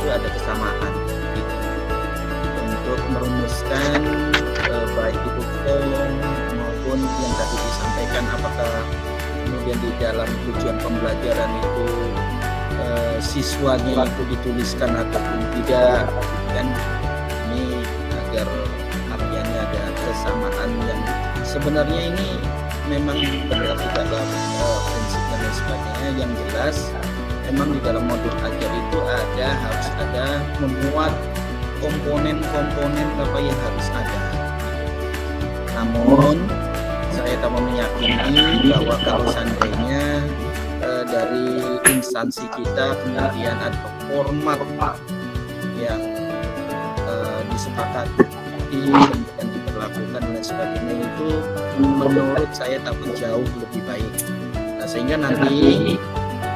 itu ada kesamaan gitu. Untuk merumuskan baik itu form maupun yang tadi disampaikan, apakah kemudian di dalam tujuan pembelajaran itu siswanya itu dituliskan ataupun tidak, kan ini agar artiannya ada kesamaan yang sebenarnya ini memang berarti dalam prinsip dan lain sebagainya. Yang jelas memang di dalam modul ajar itu harus ada memuat komponen-komponen apa yang harus ada. Namun saya tak meyakini bahwa kalau seandainya dari instansi kita kemudian ada format yang disepakati dan diberlakukan dan sebagainya, itu menurut saya tak jauh lebih baik. Nah, sehingga nanti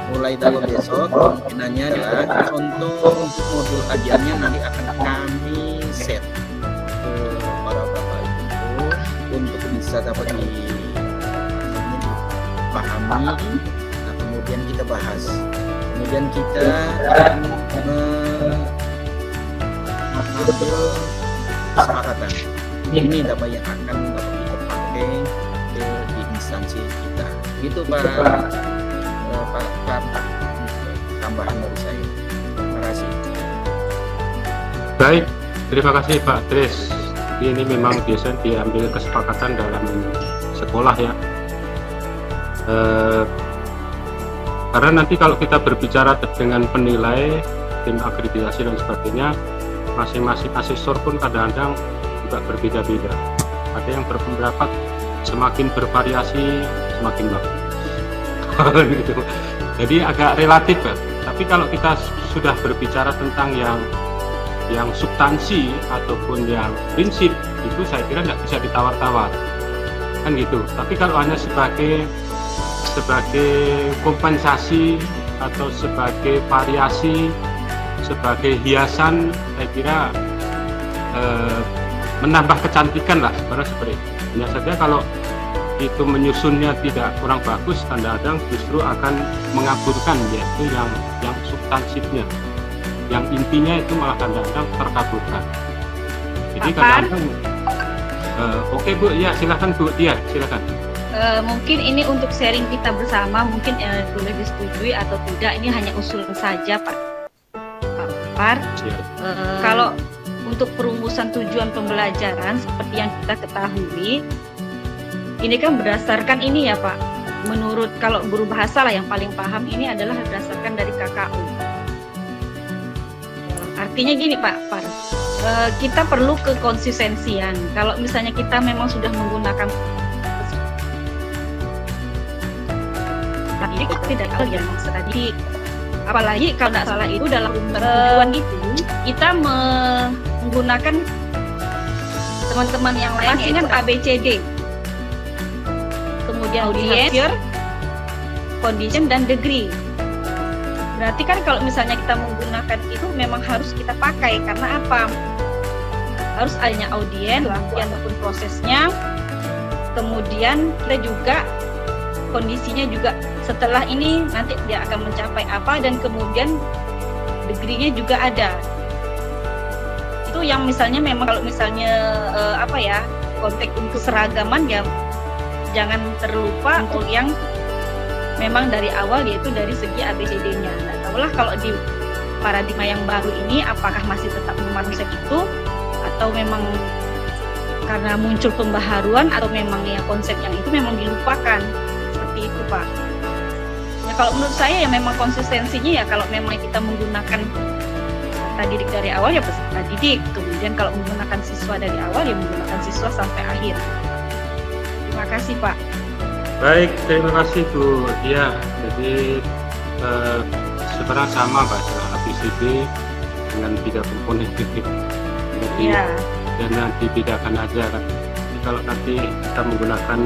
mulai dari besok kemungkinannya adalah untuk modul ajarnya nanti akan kami set ke para bapak ibu untuk bisa dapat dipahami. Nah, kemudian kita bahas, kemudian kita akan mengambil kesepakatan ini apa yang akan dapat kita pakai di instansi kita, gitu Pak. Tambahan dari saya. Terima kasih. Baik, terima kasih Pak Tris. Ini memang biasa diambil kesepakatan dalam sekolah ya. Karena nanti kalau kita berbicara dengan penilai, tim akreditasi dan sebagainya, masing-masing asesor pun kadang-kadang juga berbeda-beda. Ada yang berpendapat semakin bervariasi semakin bagus. Gitu. Jadi agak relatif ya. Tapi kalau kita sudah berbicara tentang yang substansi ataupun yang prinsip, itu saya kira nggak bisa ditawar-tawar, kan gitu. Tapi kalau hanya sebagai kompensasi atau sebagai variasi, sebagai hiasan, saya kira menambah kecantikan lah sebenarnya seperti itu. Hanya saja kalau itu menyusunnya tidak kurang bagus, kadang-kadang justru akan mengaburkan, yaitu yang substansifnya, yang intinya itu malah kadang-kadang terkaburkan. Jadi kadang-kadang oke Bu, ya silakan Bu Tia, silakan. Mungkin ini untuk sharing kita bersama, mungkin boleh disetujui atau tidak, ini hanya usulan saja Pak Par. Kalau untuk perumusan tujuan pembelajaran seperti yang kita ketahui, ini kan berdasarkan ini ya Pak, menurut kalau guru bahasa lah yang paling paham, ini adalah berdasarkan dari KKU. Artinya gini Pak Par, kita perlu kekonsistensian. Kalau misalnya kita memang sudah menggunakan tadi tidak yang tadi, apalagi kalau tidak salah itu dalam tujuan itu kita menggunakan teman-teman yang lain dengan ABCD, kemudian behavior, condition, dan degree. Berarti kan kalau misalnya kita menggunakan itu memang harus kita pakai, karena apa? Harus adanya audien, latihan maupun prosesnya, kemudian kita juga kondisinya juga setelah ini nanti dia akan mencapai apa, dan kemudian degree-nya juga ada. Itu yang misalnya memang kalau misalnya konteks untuk seragaman ya jangan terlupa untuk yang memang dari awal, yaitu dari segi ABCD-nya. Nah, tahulah kalau di paradigma yang baru ini apakah masih tetap memanusia itu, atau memang karena muncul pembaharuan, atau memang ya konsep yang itu memang dilupakan, seperti itu Pak. Ya kalau menurut saya ya memang konsistensinya ya kalau memang kita menggunakan peserta didik dari awal ya peserta didik, kemudian kalau menggunakan siswa dari awal ya menggunakan siswa sampai akhir. Terima kasih Pak. Baik, terima kasih Bu. Ya, jadi sebenarnya sama bahasa ABCD dengan 3 komponen titik. Dan nanti dibedakan aja kan. Jadi kalau nanti kita menggunakan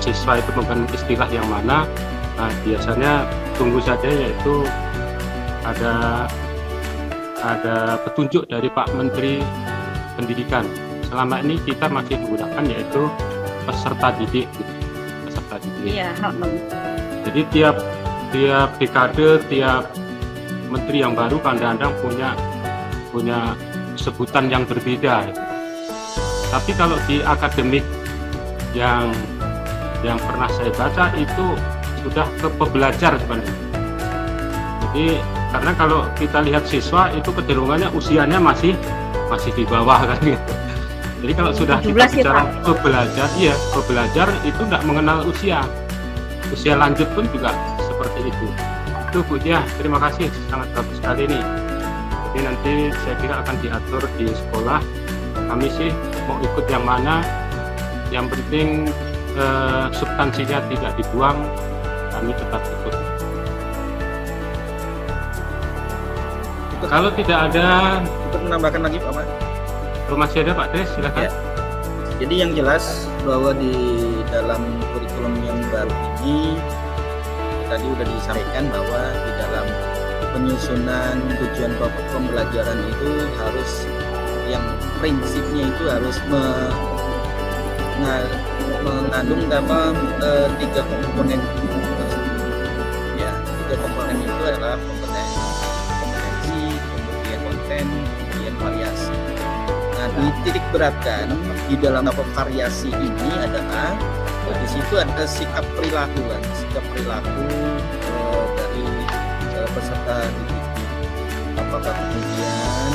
siswa itu menggunakan istilah yang mana, nah biasanya tunggu saja, yaitu ada petunjuk dari Pak Menteri Pendidikan. Selama ini kita masih menggunakan yaitu peserta didik. Iya. Jadi tiap dekade, tiap menteri yang baru kadang-kadang punya punya sebutan yang berbeda. Tapi kalau di akademik yang pernah saya baca itu sudah ke pembelajar sebenarnya. Jadi karena kalau kita lihat siswa itu kecenderungannya usianya masih di bawah kan gitu. Jadi kalau sudah kita 17 ya, bicara Pak? pebelajar itu tidak mengenal usia lanjut pun juga seperti itu. Itu Bu Diah, terima kasih, sangat bagus sekali nih. Jadi nanti saya kira akan diatur di sekolah. Kami sih mau ikut yang mana, yang penting substansinya tidak dibuang, kami tetap ikut. Kalau tidak ada, Untuk menambahkan lagi Pak Mas. masih ada Pak Tris, silakan. Ya. Jadi yang jelas bahwa di dalam kurikulum yang baru ini tadi sudah disampaikan bahwa di dalam penyusunan tujuan pokok pembelajaran itu harus yang prinsipnya itu harus mengandung dalam 3 komponen. Ya, 3 komponen itu adalah kompetensi, kemudian konten, kemudian variasi. Nah, dititik beratkan di dalam variasi ini adalah di situ ada sikap perilaku dari peserta didik. Apakah kemudian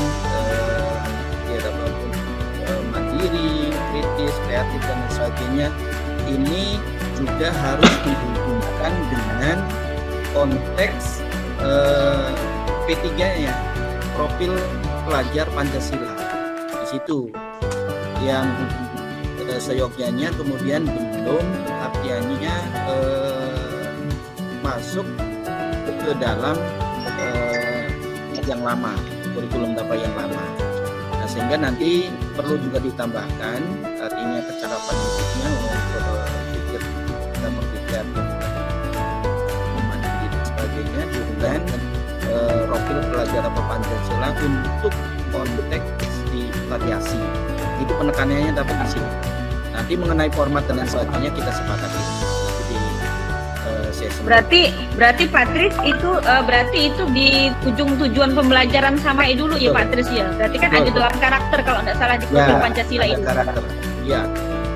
mandiri, kritis, kreatif dan sebagainya, ini juga harus dihubungkan dengan konteks P3-nya, profil pelajar Pancasila. Di situ yang seyogyanya kemudian belum artiannya masuk ke dalam yang lama, kurikulum DAPA yang lama. Nah, sehingga nanti perlu juga ditambahkan artinya kecakapan hidupnya untuk berpikir dan berpikir mandiri dan sebagainya, dan profil pelajar Pancasila untuk konteks di variasi. Itu penekanannya dapat di sini. Nanti mengenai format dan sebagainya kita sepakati di sesi. Berarti Pak Tris itu di ujung tujuan pembelajaran sampai dulu ya Pak Tris ya. Berarti kan ada dalam karakter kalau tidak salah di profil Pancasila ada itu. Karakter. Ya.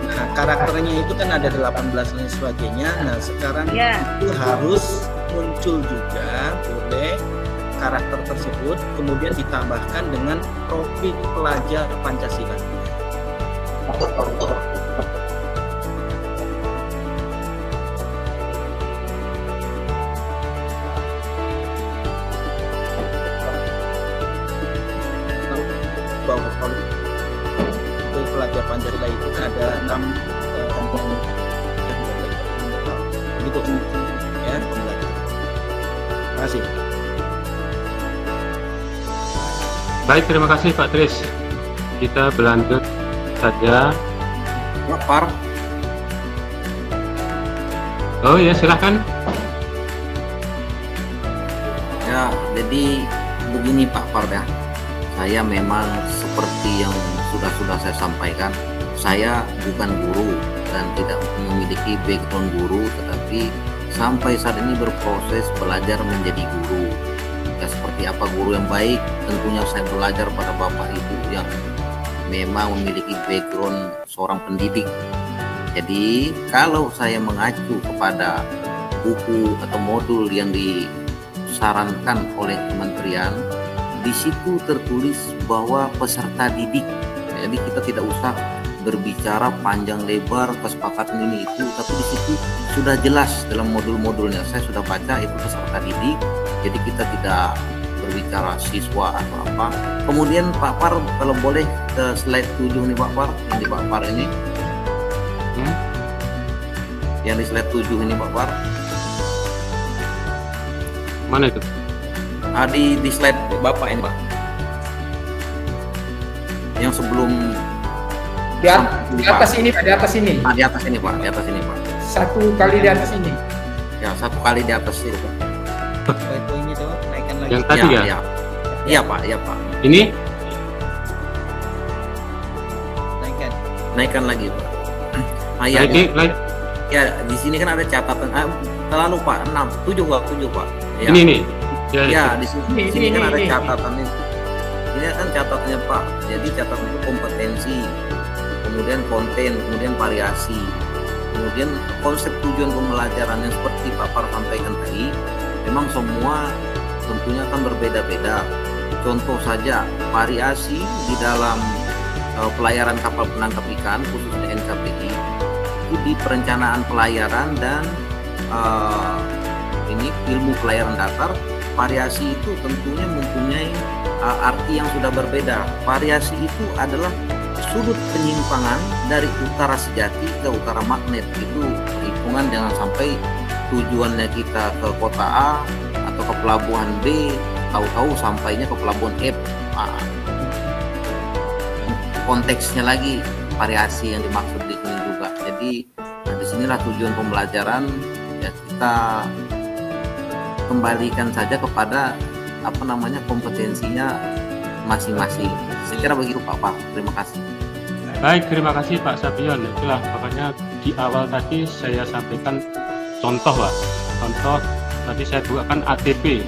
Nah, karakternya itu kan ada 18 dan sebagainya. Nah, sekarang itu harus muncul juga oleh karakter tersebut, kemudian ditambahkan dengan profil pelajar Pancasila. Bahwa profil pelajar Pancasila itu ada 6 komponen gitu ya pembelajaran. Terima kasih. Baik, terima kasih Pak Tris. Kita berlanjut saja. Pak Par, Oh ya, silahkan. ya jadi begini Pak Par ya. Saya memang seperti yang sudah saya sampaikan, saya bukan guru dan tidak memiliki background guru, tetapi sampai saat ini berproses belajar menjadi guru. Ya, seperti apa guru yang baik, tentunya saya belajar pada Bapak Ibu yang memang memiliki background seorang pendidik. Jadi kalau saya mengacu kepada buku atau modul yang disarankan oleh kementerian, di situ tertulis bahwa peserta didik. Jadi kita tidak usah berbicara panjang lebar kesepakatan ini itu, tapi di situ sudah jelas dalam modul-modulnya. Saya sudah baca itu peserta didik. Jadi kita tidak berbicara siswa atau apa. Kemudian Pak Par, kalau boleh ke slide 7 nih Pak Par, yang di Pak Par ini. Yang di slide 7 ini Pak Par. Mana itu? Di slide Bapak ini Pak. Yang sebelum Di atas ini Pak, di atas ini. di atas ini Pak, di atas ini Pak. 1 kali di atas ini. Ya, 1 kali di atas itu Pak. Poin-poinnya itu naikkan lagi. Yang tadi ya? Iya Pak, iya Pak. Ini Naikkan. Naikkan lagi Pak. Iya. Ya, di sini kan ada catatan. Terlalu Pak, 6, 7 Pak, 7 Pak. Ya. ini nih. Ya, di sini kan ada ini. catatan ini. Ini kan catatannya Pak. Jadi catatan itu kompetensi, kemudian konten, kemudian variasi, kemudian konsep tujuan pembelajaran yang seperti Pak Par sampaikan tadi. Memang semua tentunya akan berbeda-beda. Contoh saja variasi di dalam pelayaran kapal penangkap ikan khususnya NKPI itu di perencanaan pelayaran dan ini ilmu pelayaran datar, variasi itu tentunya mempunyai arti yang sudah berbeda. Variasi itu adalah sudut penyimpangan dari utara sejati ke utara magnet. Itu perhitungan, jangan sampai tujuannya kita ke kota A atau ke pelabuhan B, tahu-tahu sampainya ke pelabuhan F. Konteksnya lagi variasi yang dimaksud di sini juga. Jadi disinilah tujuan pembelajaran, ya kita kembalikan saja kepada kompetensinya masing-masing. Saya kira begitu Pak Par. Terima kasih. Baik, terima kasih Pak Sabion. Itulah makanya di awal tadi saya sampaikan contoh Pak. Contoh tadi saya buatkan ATP.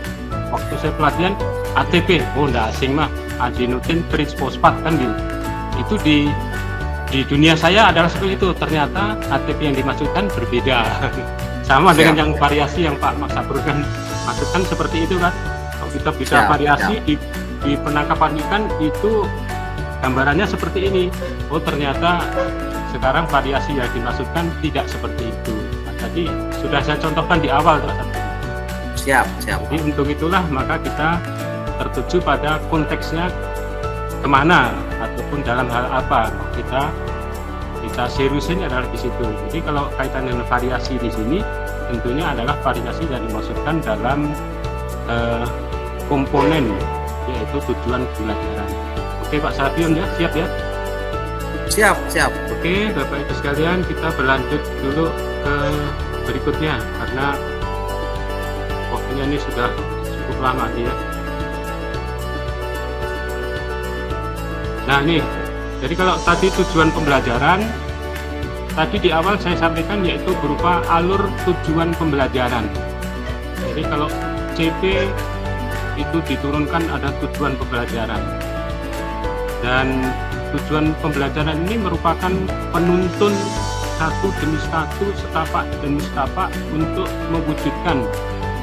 Waktu saya pelatihan ATP, enggak asing mah, adenosine triphosphate kan gitu. Itu di dunia saya adalah seperti itu. Ternyata ATP yang dimaksudkan berbeda. Sama dengan yang variasi yang Pak Mas Sabrul kan maksudkan seperti itu kan. Kalau kita bisa variasi di penangkapan ikan itu gambarannya seperti ini. Oh ternyata sekarang variasi yang dimaksudkan tidak seperti itu. Nah, tadi sudah saya contohkan di awal. Siap. Jadi untuk itulah maka kita tertuju pada konteksnya kemana ataupun dalam hal apa kita seriusin adalah di situ. Jadi kalau kaitan dengan variasi di sini tentunya adalah variasi yang dimaksudkan dalam komponen yaitu tujuan pembelajaran. Oke Pak Sabion ya, siap ya? Siap. Oke Bapak Ibu sekalian, kita berlanjut dulu ke berikutnya karena waktunya ini sudah cukup lama ya. Nah nih, jadi kalau tadi tujuan pembelajaran, tadi di awal saya sampaikan yaitu berupa alur tujuan pembelajaran. Jadi kalau CP itu diturunkan ada tujuan pembelajaran. Dan tujuan pembelajaran ini merupakan penuntun satu demi satu, setapak demi setapak untuk mewujudkan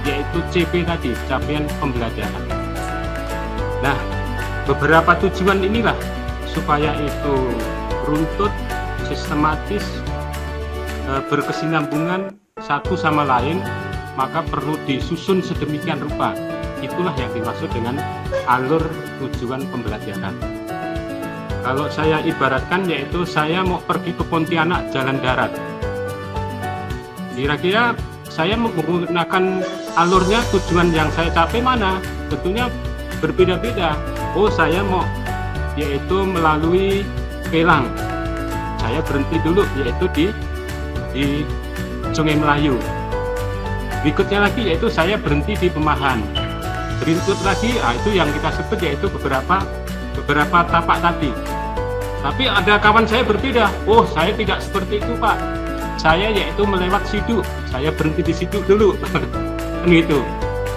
yaitu CP tadi, capaian pembelajaran. Nah, beberapa tujuan inilah supaya itu runtut, sistematis, berkesinambungan satu sama lain, maka perlu disusun sedemikian rupa. Itulah yang dimaksud dengan alur tujuan pembelajaran. Kalau saya ibaratkan yaitu saya mau pergi ke Pontianak jalan darat. Kira-kira saya menggunakan alurnya, tujuan yang saya capai mana? Tentunya berbeda-beda. Oh saya mau yaitu melalui Pelang. Saya berhenti dulu yaitu di Sungai Melayu. Berikutnya lagi yaitu saya berhenti di Pemahan. Berikut lagi itu yang kita sebut yaitu beberapa tapak tadi. Tapi ada kawan saya berbeda. Oh saya tidak seperti itu Pak. Saya yaitu melewat Siduk. Saya berhenti di Siduk dulu. Gitu.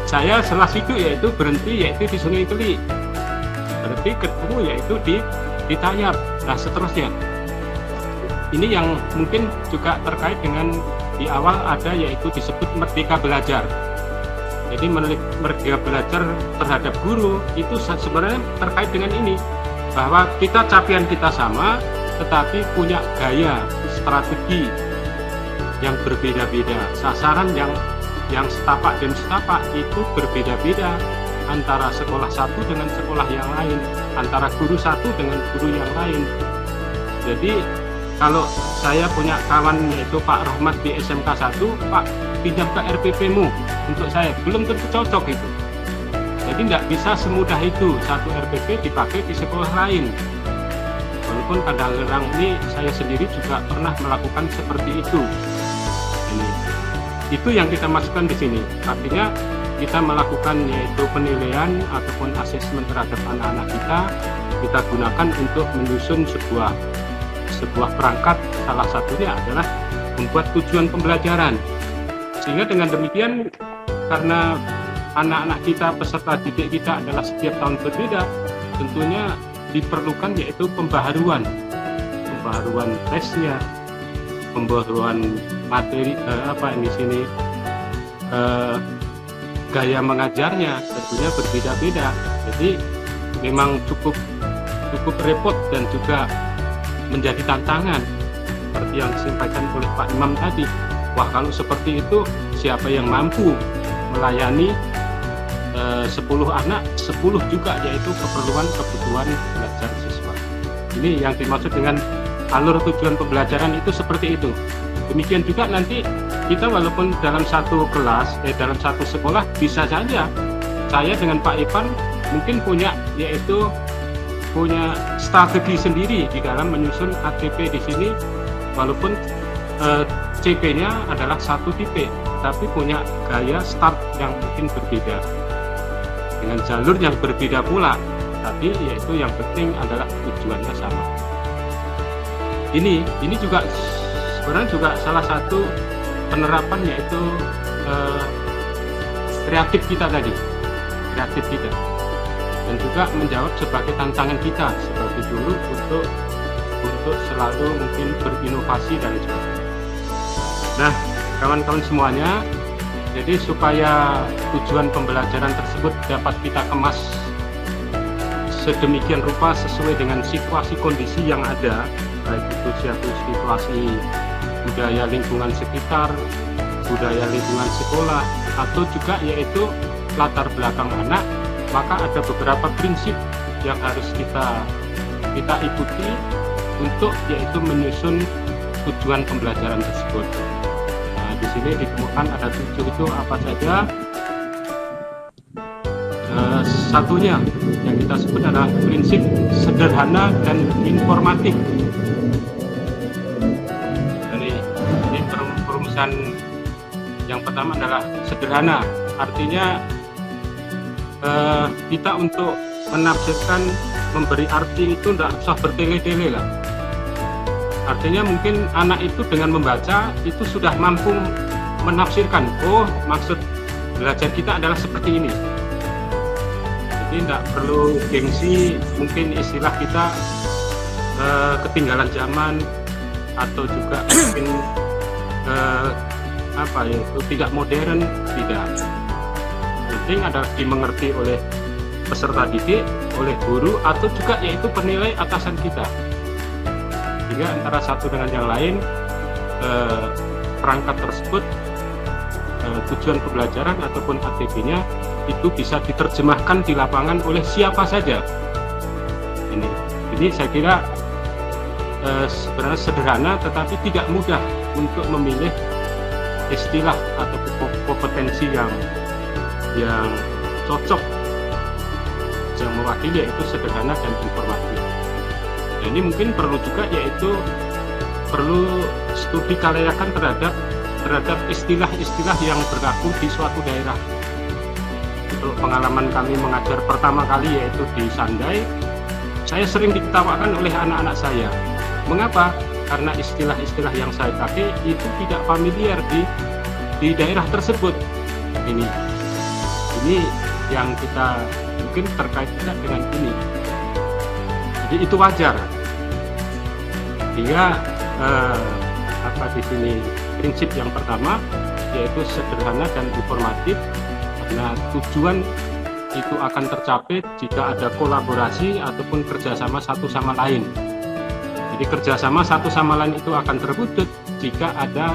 Saya setelah Siduk yaitu berhenti yaitu di Sungai Keli. Berarti ketemu yaitu di Tayap. Nah seterusnya. Ini yang mungkin juga terkait dengan di awal ada yaitu disebut Merdeka Belajar. Jadi Merdeka Belajar terhadap guru itu sebenarnya terkait dengan ini, bahwa kita capaian kita sama tetapi punya gaya strategi yang berbeda-beda, sasaran yang setapak dan setapak itu berbeda-beda antara sekolah satu dengan sekolah yang lain, antara guru satu dengan guru yang lain. Jadi kalau saya punya kawan yaitu Pak Rahmat di SMK 1, Pak pinjam ke RPP-mu untuk saya, belum tentu cocok itu. Jadi tidak bisa semudah itu satu RPP dipakai di sekolah lain. Walaupun kadang-kadang ini saya sendiri juga pernah melakukan seperti itu. Itu yang kita masukkan di sini. Artinya kita melakukan yaitu penilaian ataupun asesmen terhadap anak-anak kita gunakan untuk menyusun sebuah perangkat. Salah satunya adalah membuat tujuan pembelajaran. Sehingga dengan demikian, karena anak-anak kita, peserta didik kita adalah setiap tahun berbeda, tentunya diperlukan yaitu pembaharuan tesnya, pembaharuan materi gaya mengajarnya tentunya berbeda-beda. Jadi memang cukup repot dan juga menjadi tantangan seperti yang disampaikan oleh Pak Imam tadi. Wah, kalau seperti itu siapa yang mampu melayani 10 anak, 10 juga yaitu kebutuhan belajar siswa. Ini yang dimaksud dengan alur tujuan pembelajaran itu seperti itu. Demikian juga nanti kita walaupun dalam satu kelas, dalam satu sekolah bisa saja saya dengan Pak Ivan mungkin punya strategi sendiri di dalam menyusun ATP di sini, walaupun CP-nya adalah satu tipe, tapi punya gaya start yang mungkin berbeda dengan jalur yang berbeda pula, tapi yaitu yang penting adalah tujuannya sama. Ini juga sebenarnya juga salah satu penerapan yaitu kreatif kita tadi, dan juga menjawab sebagai tantangan kita seperti dulu untuk selalu mungkin berinovasi dan sebagainya. Nah, kawan-kawan semuanya, jadi supaya tujuan pembelajaran tersebut dapat kita kemas sedemikian rupa sesuai dengan situasi kondisi yang ada, baik itu situasi budaya lingkungan sekitar, budaya lingkungan sekolah, atau juga yaitu latar belakang anak, maka ada beberapa prinsip yang harus kita ikuti untuk yaitu menyusun tujuan pembelajaran tersebut. Nah, di sini ditemukan ada 7 itu apa saja. Satunya yang kita sebut adalah prinsip sederhana dan informatif. Ini perumusan yang pertama adalah sederhana, artinya kita untuk menafsirkan, memberi arti itu tidak usah bertele-tele lah. Artinya mungkin anak itu dengan membaca itu sudah mampu menafsirkan, oh maksud belajar kita adalah seperti ini. Jadi tidak perlu gengsi, mungkin istilah kita ketinggalan zaman, atau juga mungkin tidak modern, tidak. Penting adalah dimengerti oleh peserta didik, oleh guru, atau juga yaitu penilai atasan kita. Sehingga antara satu dengan yang lain perangkat tersebut, tujuan pembelajaran ataupun ATP-nya itu bisa diterjemahkan di lapangan oleh siapa saja. Ini saya kira sebenarnya sederhana, tetapi tidak mudah untuk memilih istilah atau kompetensi yang cocok, yang mewakili, yaitu sederhana dan informatif. Nah, ini mungkin perlu juga yaitu perlu studi kelayakan terhadap istilah-istilah yang berlaku di suatu daerah. Untuk pengalaman kami mengajar pertama kali yaitu di Sandai, saya sering diketawakan oleh anak-anak saya. Mengapa? Karena istilah-istilah yang saya pakai itu tidak familiar di daerah tersebut. Ini yang kita mungkin terkait juga dengan ini. Jadi itu wajar. Hingga di sini prinsip yang pertama yaitu sederhana dan informatif. Nah, tujuan itu akan tercapai jika ada kolaborasi ataupun kerjasama satu sama lain. Jadi kerjasama satu sama lain itu akan terwujud jika ada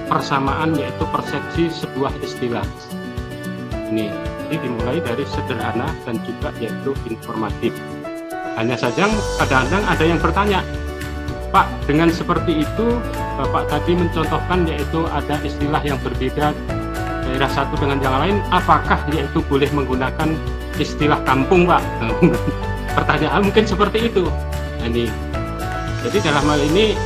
persamaan yaitu persepsi sebuah istilah. Ini dimulai dari sederhana dan juga yaitu informatif. Hanya saja kadang-kadang ada yang bertanya, Pak, dengan seperti itu Bapak tadi mencontohkan yaitu ada istilah yang berbeda daerah satu dengan yang lain, apakah yaitu boleh menggunakan istilah kampung, Pak? Pertanyaan mungkin seperti itu. Ini jadi dalam hal ini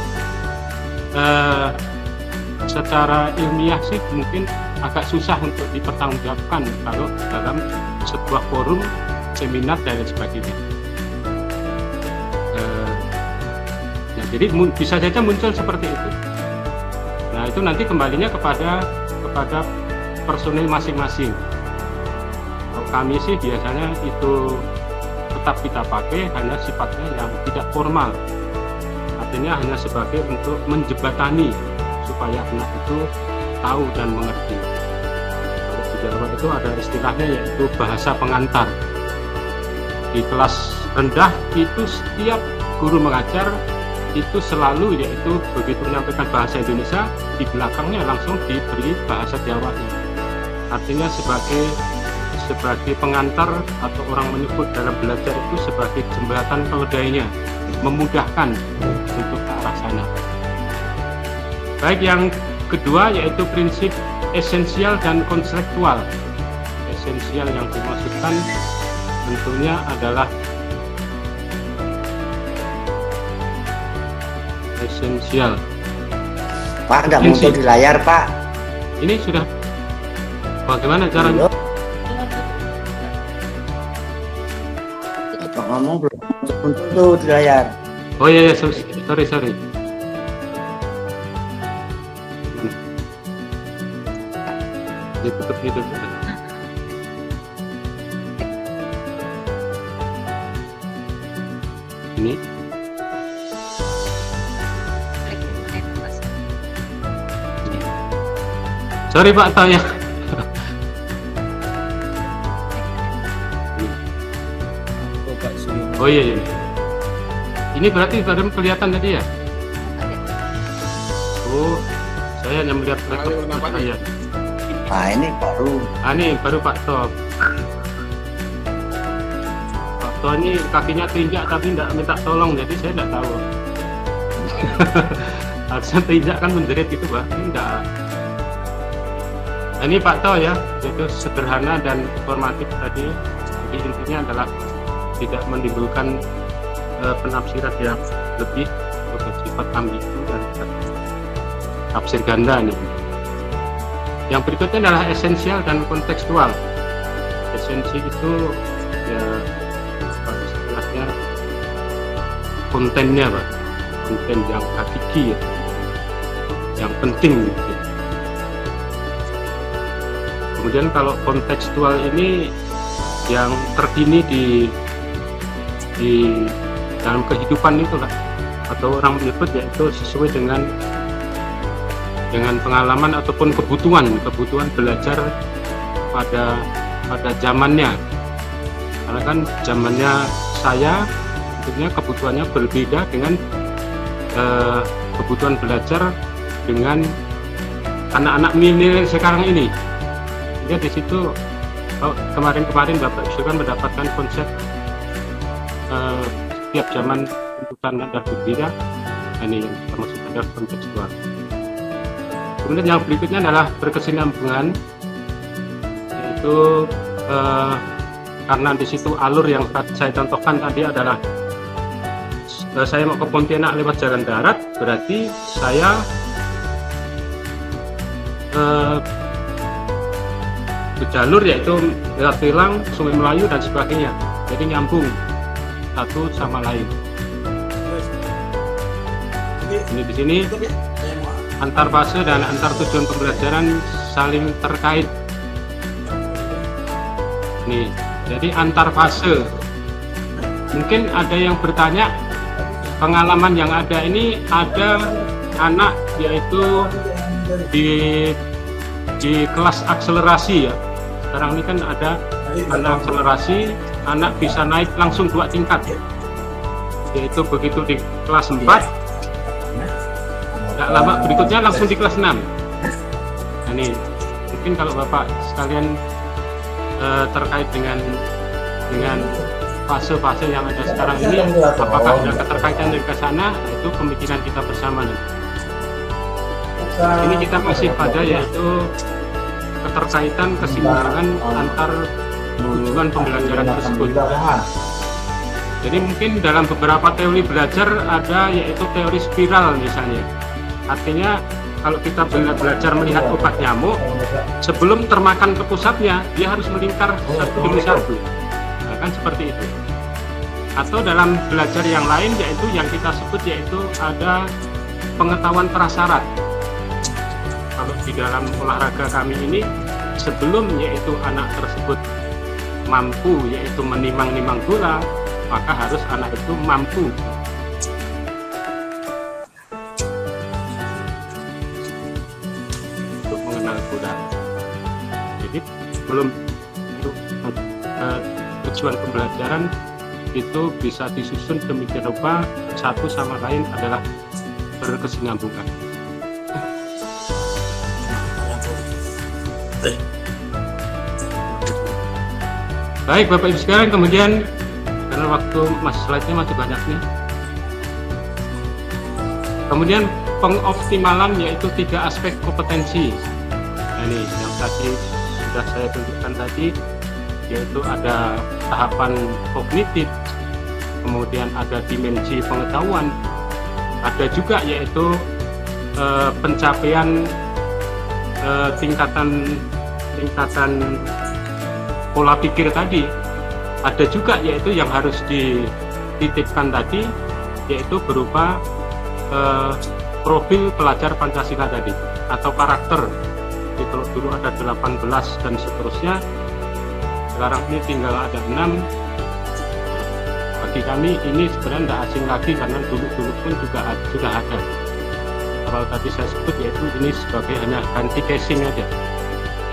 secara ilmiah sih mungkin agak susah untuk dipertanggungjawabkan kalau dalam sebuah forum seminar dan lain sebagainya. Jadi bisa saja muncul seperti itu. Nah, itu nanti kembalinya kepada personil masing-masing. Kalau kami sih biasanya itu tetap kita pakai hanya sifatnya yang tidak formal, artinya hanya sebagai untuk menjembatani supaya anak itu tahu dan mengerti. Kalau di Jawa itu ada istilahnya yaitu bahasa pengantar. Di kelas rendah itu setiap guru mengajar itu selalu yaitu begitu menyampaikan bahasa Indonesia, di belakangnya langsung diberi bahasa Jawanya. Artinya sebagai pengantar atau orang menyebut dalam belajar itu sebagai jembatan keledainya, memudahkan untuk ke arah sana. Baik, yang kedua yaitu prinsip esensial dan konseptual. Esensial yang dimaksudkan tentunya adalah esensial. Pak, nggak muncul di layar, Pak. Ini sudah bagaimana caranya? Pak ngomong belum muncul tuh di layar. Oh iya, sorry. Ditutup gitu. Ini. Sorry Pak Taya. Pak Suyono. Oh iya. Ini berarti baru kelihatan tadi ya? Oh, saya hanya melihat laptop saya. Nah, ini baru. Ini baru Pak Top. Pak Top ini kakinya tinjak tapi tidak minta tolong, jadi saya tidak tahu. Harusnya tinjak kan menjerit gitu Pak, ini tidak. Ini Pak To ya, itu sederhana dan informatif tadi. Jadi intinya adalah tidak menimbulkan penafsiran yang lebih bersifat ambigu dan tafsir ganda nih. Yang berikutnya adalah esensial dan kontekstual. Esensi itu ya istilahnya kontennya Pak, konten yang hakiki ya, yang penting gitu. Kemudian kalau kontekstual ini yang terkini di dalam kehidupan itu lah, atau orang menyebut yaitu sesuai dengan pengalaman ataupun kebutuhan belajar pada zamannya. Karena kan zamannya saya tentunya kebutuhannya berbeda dengan kebutuhan belajar dengan anak-anak milenial sekarang ini. Jadi di situ kemarin Bapak Yusuf kan mendapatkan konsep setiap zaman tuntutan dan berbeda. Ini yang termasuk adalah kontekstual. Kemudian yang berikutnya adalah berkesinambungan, yaitu karena di situ alur yang saya contohkan tadi adalah saya mau ke Pontianak lewat jalan darat, berarti saya ke jalur yaitu lewat Tilang, Sungai Melayu dan sebagainya. Jadi nyambung satu sama lain. Ini di sini antar fase dan antar tujuan pembelajaran saling terkait. Nih, jadi antar fase. Mungkin ada yang bertanya, pengalaman yang ada ini ada anak yaitu di kelas akselerasi ya. Sekarang ini kan ada anak akselerasi, anak bisa naik langsung 2 tingkat. Yaitu begitu di kelas 4, nggak lama berikutnya langsung di kelas 6. Nah, ini mungkin kalau Bapak sekalian terkait dengan fase-fase yang ada sekarang ini, apakah ada keterkaitan dari ke sana, itu pemikiran kita bersama nih. Ini kita masih pada yaitu keterkaitan keseimbangan antar tujuan pembelajaran tersebut. Jadi mungkin dalam beberapa teori belajar ada yaitu teori spiral misalnya. Artinya kalau kita belajar melihat obat nyamuk, sebelum termakan ke pusatnya, dia harus melingkar satu demi satu. Nah, kan seperti itu. Atau dalam belajar yang lain yaitu yang kita sebut yaitu ada pengetahuan prasyarat. Kalau di dalam olahraga kami ini, sebelum yaitu anak tersebut mampu yaitu menimang-nimang bola, maka harus anak itu mampu untuk mengenal Quran. Jadi belum tujuan pembelajaran itu bisa disusun demikian rupa satu sama lain adalah berkesinambungan. Baik Bapak Ibu sekalian, kemudian karena waktu slide-nya masih banyak nih. Kemudian pengoptimalan yaitu 3 aspek kompetensi. Nah, ini yang tadi sudah saya tunjukkan tadi, yaitu ada tahapan kognitif, kemudian ada dimensi pengetahuan, ada juga yaitu pencapaian tingkatan pola pikir tadi, ada juga yaitu yang harus dititipkan tadi, yaitu berupa profil pelajar Pancasila tadi atau karakter. Jadi kalau dulu ada 18 dan seterusnya, sekarang ini tinggal ada 6. Bagi kami ini sebenarnya tidak asing lagi karena dulu pun juga sudah ada. Kalau tadi saya sebut yaitu ini sebagai hanya ganti casing aja.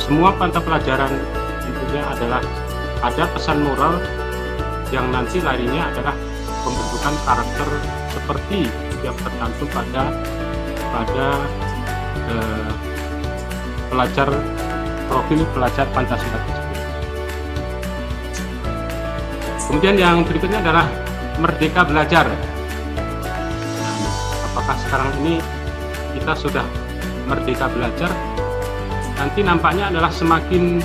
Semua mata pelajaran tentunya adalah ada pesan moral yang nanti larinya adalah pembentukan karakter seperti yang tercantum pada profil pelajar Pancasila tersebut. Kemudian yang berikutnya adalah merdeka belajar. Nah, apakah sekarang ini kita sudah merdeka belajar? Nanti nampaknya adalah semakin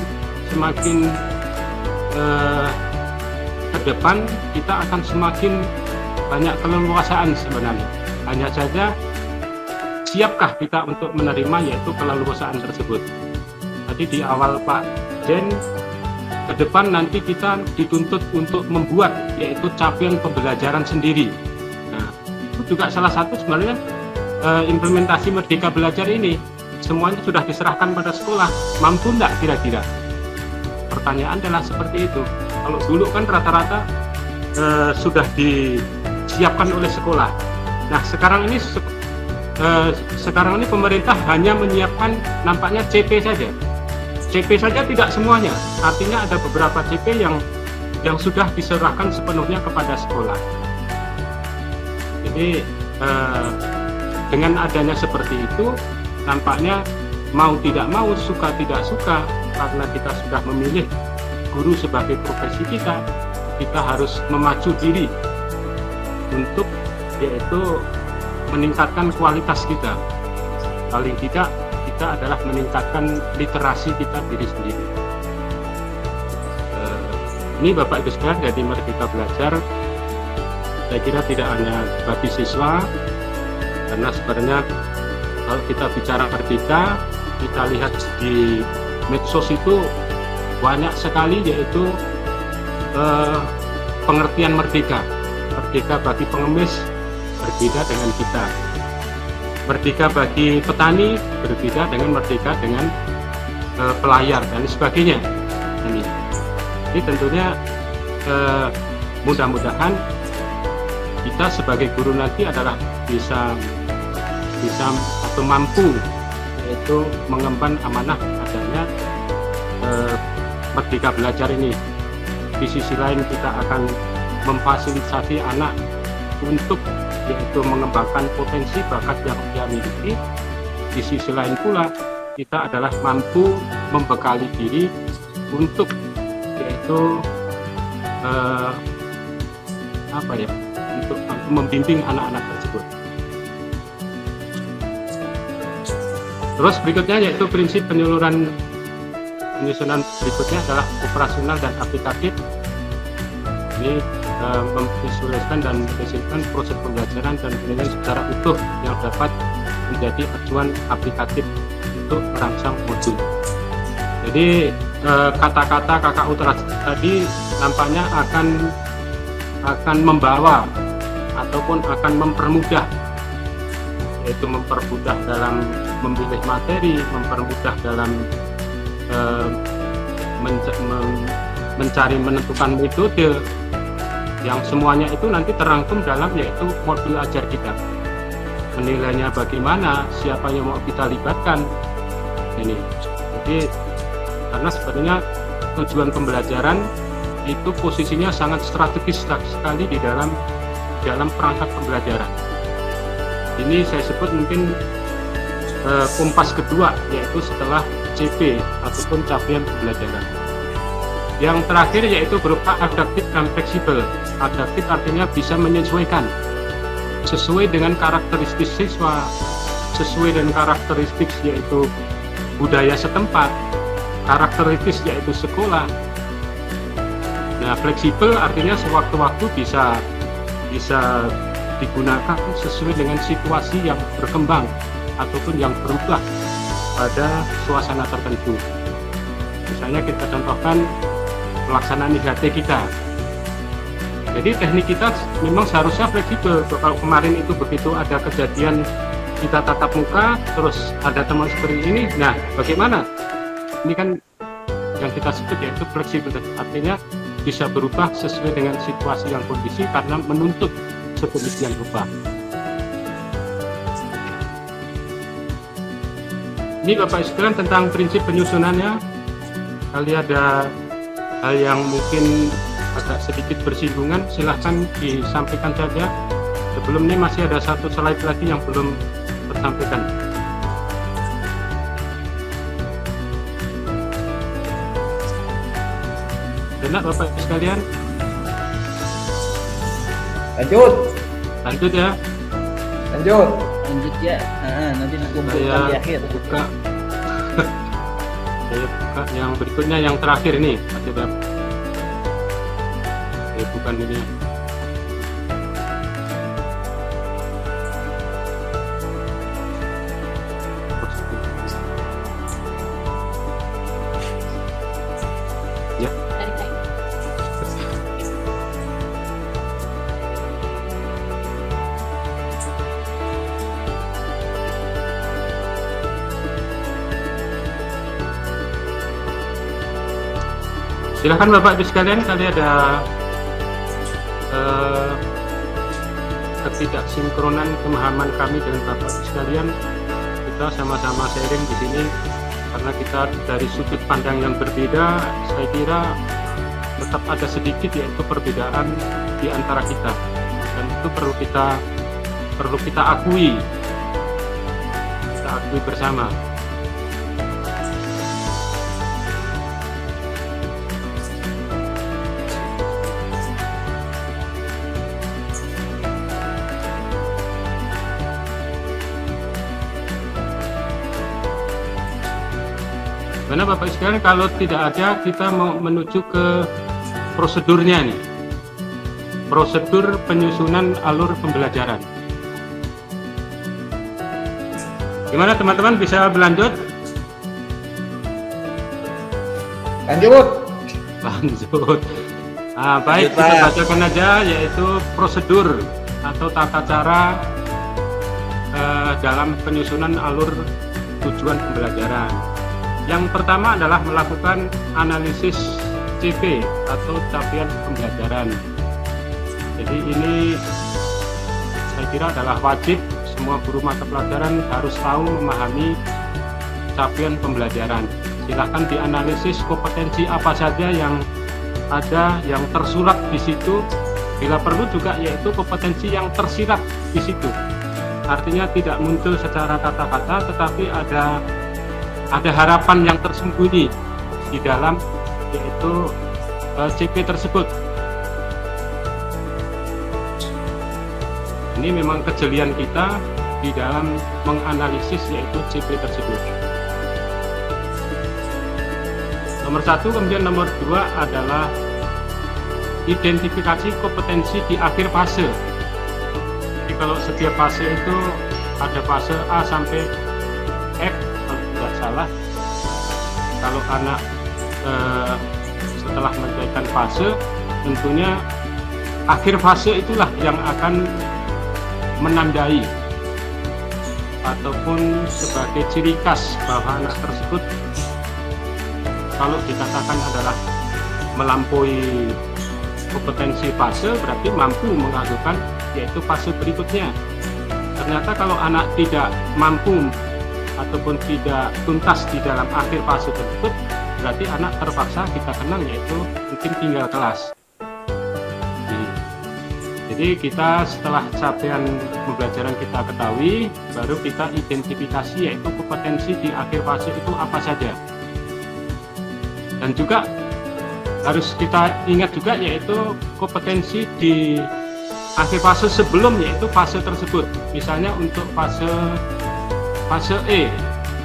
ke depan kita akan semakin banyak keleluasaan sebenarnya. Hanya saja siapkah kita untuk menerima yaitu keleluasaan tersebut. Tadi di awal Pak Jen, ke depan nanti kita dituntut untuk membuat yaitu capaian pembelajaran sendiri. Nah, itu juga salah satu sebenarnya implementasi merdeka belajar ini. Semuanya sudah diserahkan pada sekolah. Mampu enggak kira-kira? Pertanyaan adalah seperti itu. Kalau dulu kan rata-rata sudah disiapkan oleh sekolah. Nah, sekarang ini pemerintah hanya menyiapkan nampaknya CP saja. CP saja tidak semuanya. Artinya ada beberapa CP yang sudah diserahkan sepenuhnya kepada sekolah. Jadi dengan adanya seperti itu, nampaknya mau tidak mau, suka tidak suka, karena kita sudah memilih guru sebagai profesi kita harus memacu diri untuk yaitu meningkatkan kualitas kita. Paling tidak kita adalah meningkatkan literasi kita diri sendiri. Ini Bapak Ibu sekalian dari Merdeka Belajar, saya kira tidak hanya bagi siswa, karena sebenarnya kalau kita bicara merdeka, kita lihat di medsos itu banyak sekali yaitu pengertian merdeka. Merdeka bagi pengemis berbeda dengan kita. Merdeka bagi petani berbeda dengan merdeka dengan pelayar dan sebagainya. Jadi tentunya mudah-mudahan kita sebagai guru nanti adalah bisa atau mampu yaitu mengemban amanah adanya merdeka belajar ini. Di sisi lain kita akan memfasilitasi anak untuk yaitu mengembangkan potensi bakat yang dia miliki. Di sisi lain pula kita adalah mampu membekali diri untuk yaitu untuk membimbing anak-anak tersebut. Terus berikutnya yaitu prinsip penyusunan berikutnya adalah operasional dan aplikatif. Ini memvisualisasikan dan menghasilkan proses pembelajaran dan penilaian secara utuh yang dapat menjadi acuan aplikatif untuk merangsang modul. Jadi kata-kata KKU tadi nampaknya akan membawa ataupun akan mempermudah, yaitu mempermudah dalam memilih materi, mempermudah dalam menentukan metode, yang semuanya itu nanti terangkum dalam yaitu modul ajar kita. Menilainya bagaimana, siapa yang mau kita libatkan ini. Jadi karena sebenarnya tujuan pembelajaran itu posisinya sangat strategis sekali di dalam perangkat pembelajaran. Ini saya sebut mungkin kompas kedua, yaitu setelah CP ataupun capaian pembelajaran. Yang terakhir yaitu berupa adaptif dan fleksibel. Adaptif artinya bisa menyesuaikan sesuai dengan karakteristik siswa, sesuai dengan karakteristik yaitu budaya setempat, karakteristik yaitu sekolah. Nah, fleksibel artinya sewaktu-waktu bisa digunakan sesuai dengan situasi yang berkembang ataupun yang berubah pada suasana tertentu. Misalnya kita contohkan pelaksanaan IHT kita. Jadi teknik kita memang seharusnya fleksibel. Kalau kemarin itu begitu ada kejadian kita tatap muka, terus ada teman seperti ini, nah bagaimana? Ini kan yang kita sebut yaitu fleksibel, artinya bisa berubah sesuai dengan situasi yang kondisi karena menuntut sedemikian rupa. Ini Bapak sekalian tentang prinsip penyusunannya. Kali ada hal yang mungkin agak sedikit bersinggungan, silahkan disampaikan saja. Sebelum ini masih ada satu slide lagi yang belum tersampaikan. Benar Bapak sekalian? Lanjut ya. Lanjut ya. Nanti dikumpulkan di akhir. Buka. Saya buka yang berikutnya, yang terakhir ini. Bukan ini. Ya. Silakan Bapak Ibu sekalian, kali ada ketidaksinkronan pemahaman kami dengan Bapak Ibu sekalian. Kita sama-sama sharing di sini karena kita dari sudut pandang yang berbeda. Saya kira tetap ada sedikit yaitu perbedaan di antara kita, dan itu perlu kita akui bersama. Karena Bapak sekalian, kalau tidak ada, kita mau menuju ke prosedurnya nih. Prosedur penyusunan alur pembelajaran. Gimana teman-teman, bisa berlanjut? Lanjut. Nah, baik, kita bacakan aja, yaitu prosedur atau tata cara dalam penyusunan alur tujuan pembelajaran. Yang pertama adalah melakukan analisis CP atau capaian pembelajaran. Jadi ini saya kira adalah wajib, semua guru mata pelajaran harus tahu memahami capaian pembelajaran. Silahkan dianalisis kompetensi apa saja yang ada, yang tersurat di situ. Bila perlu juga yaitu kompetensi yang tersirat di situ. Artinya tidak muncul secara kata-kata, tetapi ada harapan yang tersembunyi di dalam yaitu CP tersebut. Ini memang kejelian kita di dalam menganalisis yaitu CP tersebut. Nomor 1, kemudian nomor 2 adalah identifikasi kompetensi di akhir fase. Jadi kalau setiap fase itu ada fase A sampai F, kalau tidak salah. Kalau anak setelah menyelesaikan fase, tentunya akhir fase itulah yang akan menandai ataupun sebagai ciri khas bahwa anak tersebut kalau dikatakan adalah melampaui kompetensi fase berarti mampu mengajukan yaitu fase berikutnya. Ternyata kalau anak tidak mampu ataupun tidak tuntas di dalam akhir fase tersebut, berarti anak terpaksa kita kenal yaitu mungkin tinggal kelas. Jadi kita setelah capaian pembelajaran kita ketahui, baru kita identifikasi yaitu kompetensi di akhir fase itu apa saja. Dan juga harus kita ingat juga yaitu kompetensi di akhir fase sebelum yaitu fase tersebut. Misalnya untuk fase E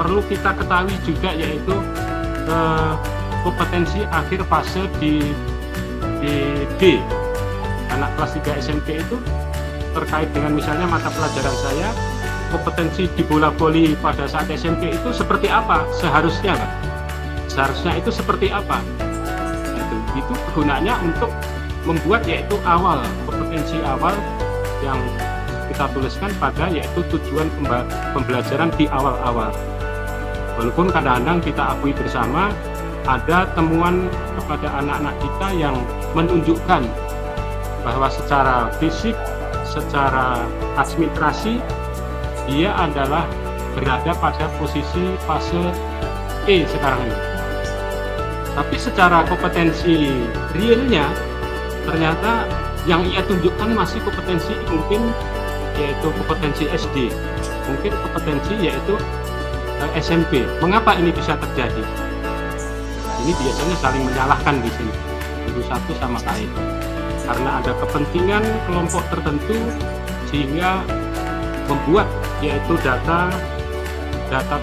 perlu kita ketahui juga yaitu kompetensi akhir fase di D. Anak kelas 3 SMP itu terkait dengan misalnya mata pelajaran saya, kompetensi di bola voli pada saat SMP itu seperti apa seharusnya, Pak? Seharusnya itu seperti apa? Itu gunanya untuk membuat yaitu awal kompetensi awal yang kita tuliskan pada yaitu tujuan pembelajaran di awal-awal. Walaupun kadang-kadang kita akui bersama ada temuan kepada anak-anak kita yang menunjukkan bahwa secara fisik, secara administrasi dia adalah berada pada posisi fase E sekarang ini. Tapi secara kompetensi realnya ternyata yang ia tunjukkan masih kompetensi mungkin yaitu kompetensi SD, mungkin kompetensi yaitu SMP. Mengapa ini bisa terjadi? Ini biasanya saling menyalahkan di sini, guru satu sama lain, karena ada kepentingan kelompok tertentu sehingga membuat yaitu data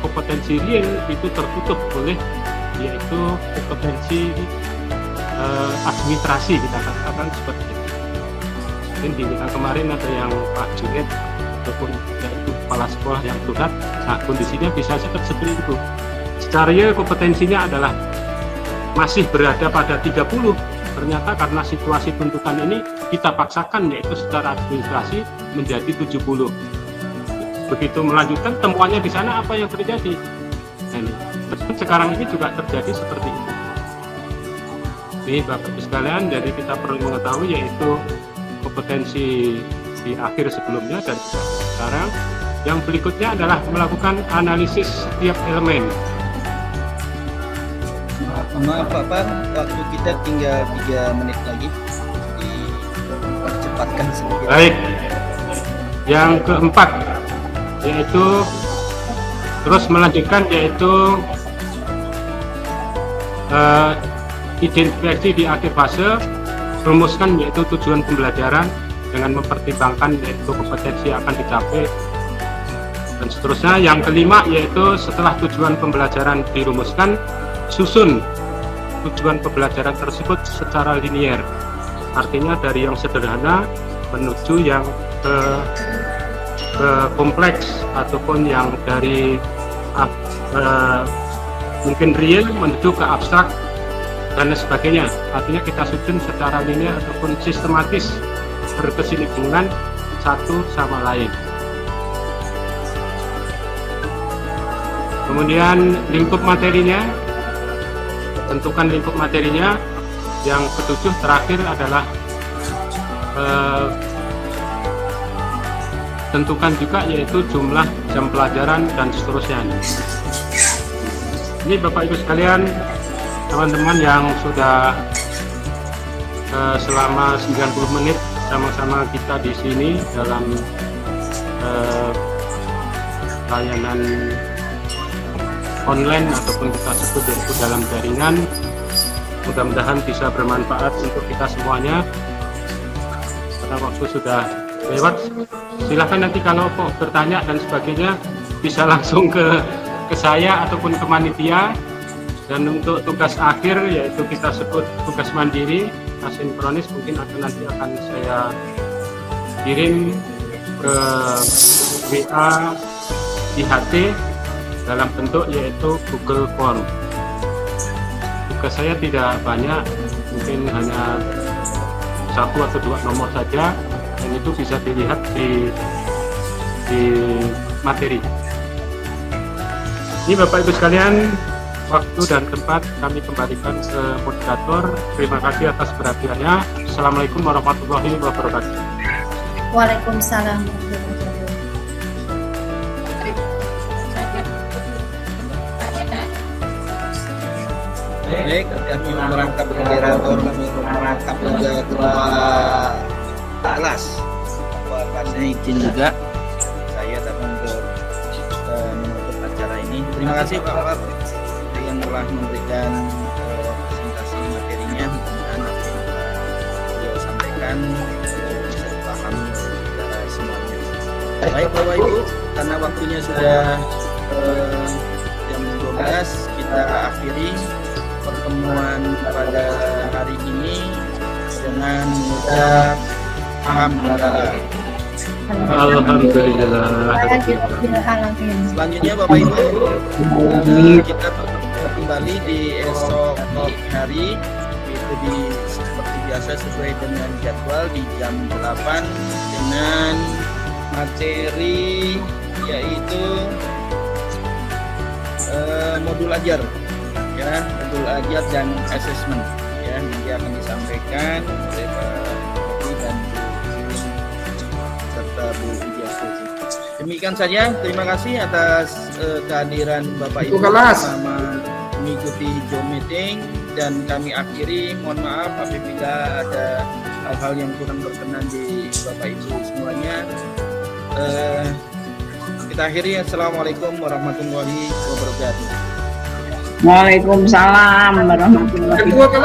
kompetensi real itu tertutup oleh yaitu kompetensi administrasi, kita katakan seperti itu. Mungkin di kita kemarin ada yang Pak Junet ataupun yaitu kepala sekolah yang curhat, nah kondisinya bisa seperti itu. Secara real kompetensinya adalah masih berada pada 30, ternyata karena situasi tuntutan ini kita paksakan yaitu secara administrasi menjadi 70. Begitu melanjutkan temuannya di sana apa yang terjadi? Nah, ini. Sekarang ini juga terjadi seperti itu. Ini Bapak Ibu sekalian, jadi kita perlu mengetahui yaitu kompetensi di akhir sebelumnya dan juga sekarang. Yang berikutnya adalah melakukan analisis setiap elemen. Maaf Pak, waktu kita tinggal 3 menit lagi, dipercepatkan sedikit. Baik. Yang keempat yaitu terus melanjutkan yaitu identifikasi di akhir fase, rumuskan yaitu tujuan pembelajaran dengan mempertimbangkan yaitu kompetensi yang akan dicapai dan seterusnya. Yang kelima yaitu setelah tujuan pembelajaran dirumuskan, susun tujuan pembelajaran tersebut secara linier, artinya dari yang sederhana menuju yang ke kompleks ataupun yang dari mungkin real menuju ke abstrak dan sebagainya. Artinya kita susun secara linear ataupun sistematis berkesinambungan satu sama lain. Kemudian lingkup materinya, tentukan lingkup materinya. Yang ketujuh terakhir adalah tentukan juga yaitu jumlah jam pelajaran dan seterusnya. Ini Bapak Ibu sekalian, teman-teman yang sudah selama 90 menit sama-sama kita di sini dalam layanan online ataupun kita sebut yaitu dalam jaringan. Mudah-mudahan bisa bermanfaat untuk kita semuanya. Karena waktu sudah lewat, silahkan nanti kalau kok bertanya dan sebagainya bisa langsung ke saya ataupun ke panitia. Dan untuk tugas akhir yaitu kita sebut tugas mandiri asinkronis, mungkin nanti akan saya kirim ke WA IHT dalam bentuk yaitu Google Form. Tugas saya tidak banyak, mungkin hanya 1 atau 2 nomor saja, dan itu bisa dilihat di materi. Ini Bapak Ibu sekalian, waktu dan tempat kami kembalikan ke moderator. Terima kasih atas perhatiannya. Wassalamualaikum warahmatullahi wabarakatuh. Waalaikumsalam. Baik, kami merangkap moderator, kami merangkap juga ketua kelas. Bapak izin juga saya datang untuk menutup acara ini. Terima kasih Pak Par yang telah memberikan presentasi materinya. Mudah-mudahan apa yang telah beliau sampaikan bisa dipahami oleh semuanya. Baik Bapak Ibu, karena waktunya sudah jam 12, kita akhiri pertemuan pada hari ini dengan mengucap alhamdulillah. Alhamdulillah. Selanjutnya Bapak Ibu, kita bertemu kembali di esok hari, itu seperti biasa sesuai dengan jadwal di jam 8 dengan materi yaitu modul ajar, ya, modul ajar dan assessment, ya, nanti akan disampaikan oleh Pak Budi dan Bu serta Bu Widiastuti. Demikian saja, terima kasih atas kehadiran Bapak Ibu selama mengikuti Zoom meeting, dan kami akhiri. Mohon maaf apabila ada hal-hal yang kurang berkenan di Bapak Ibu semuanya. Kita akhiri. Assalamualaikum warahmatullahi wabarakatuh. Waalaikumsalam warahmatullahi wabarakatuh.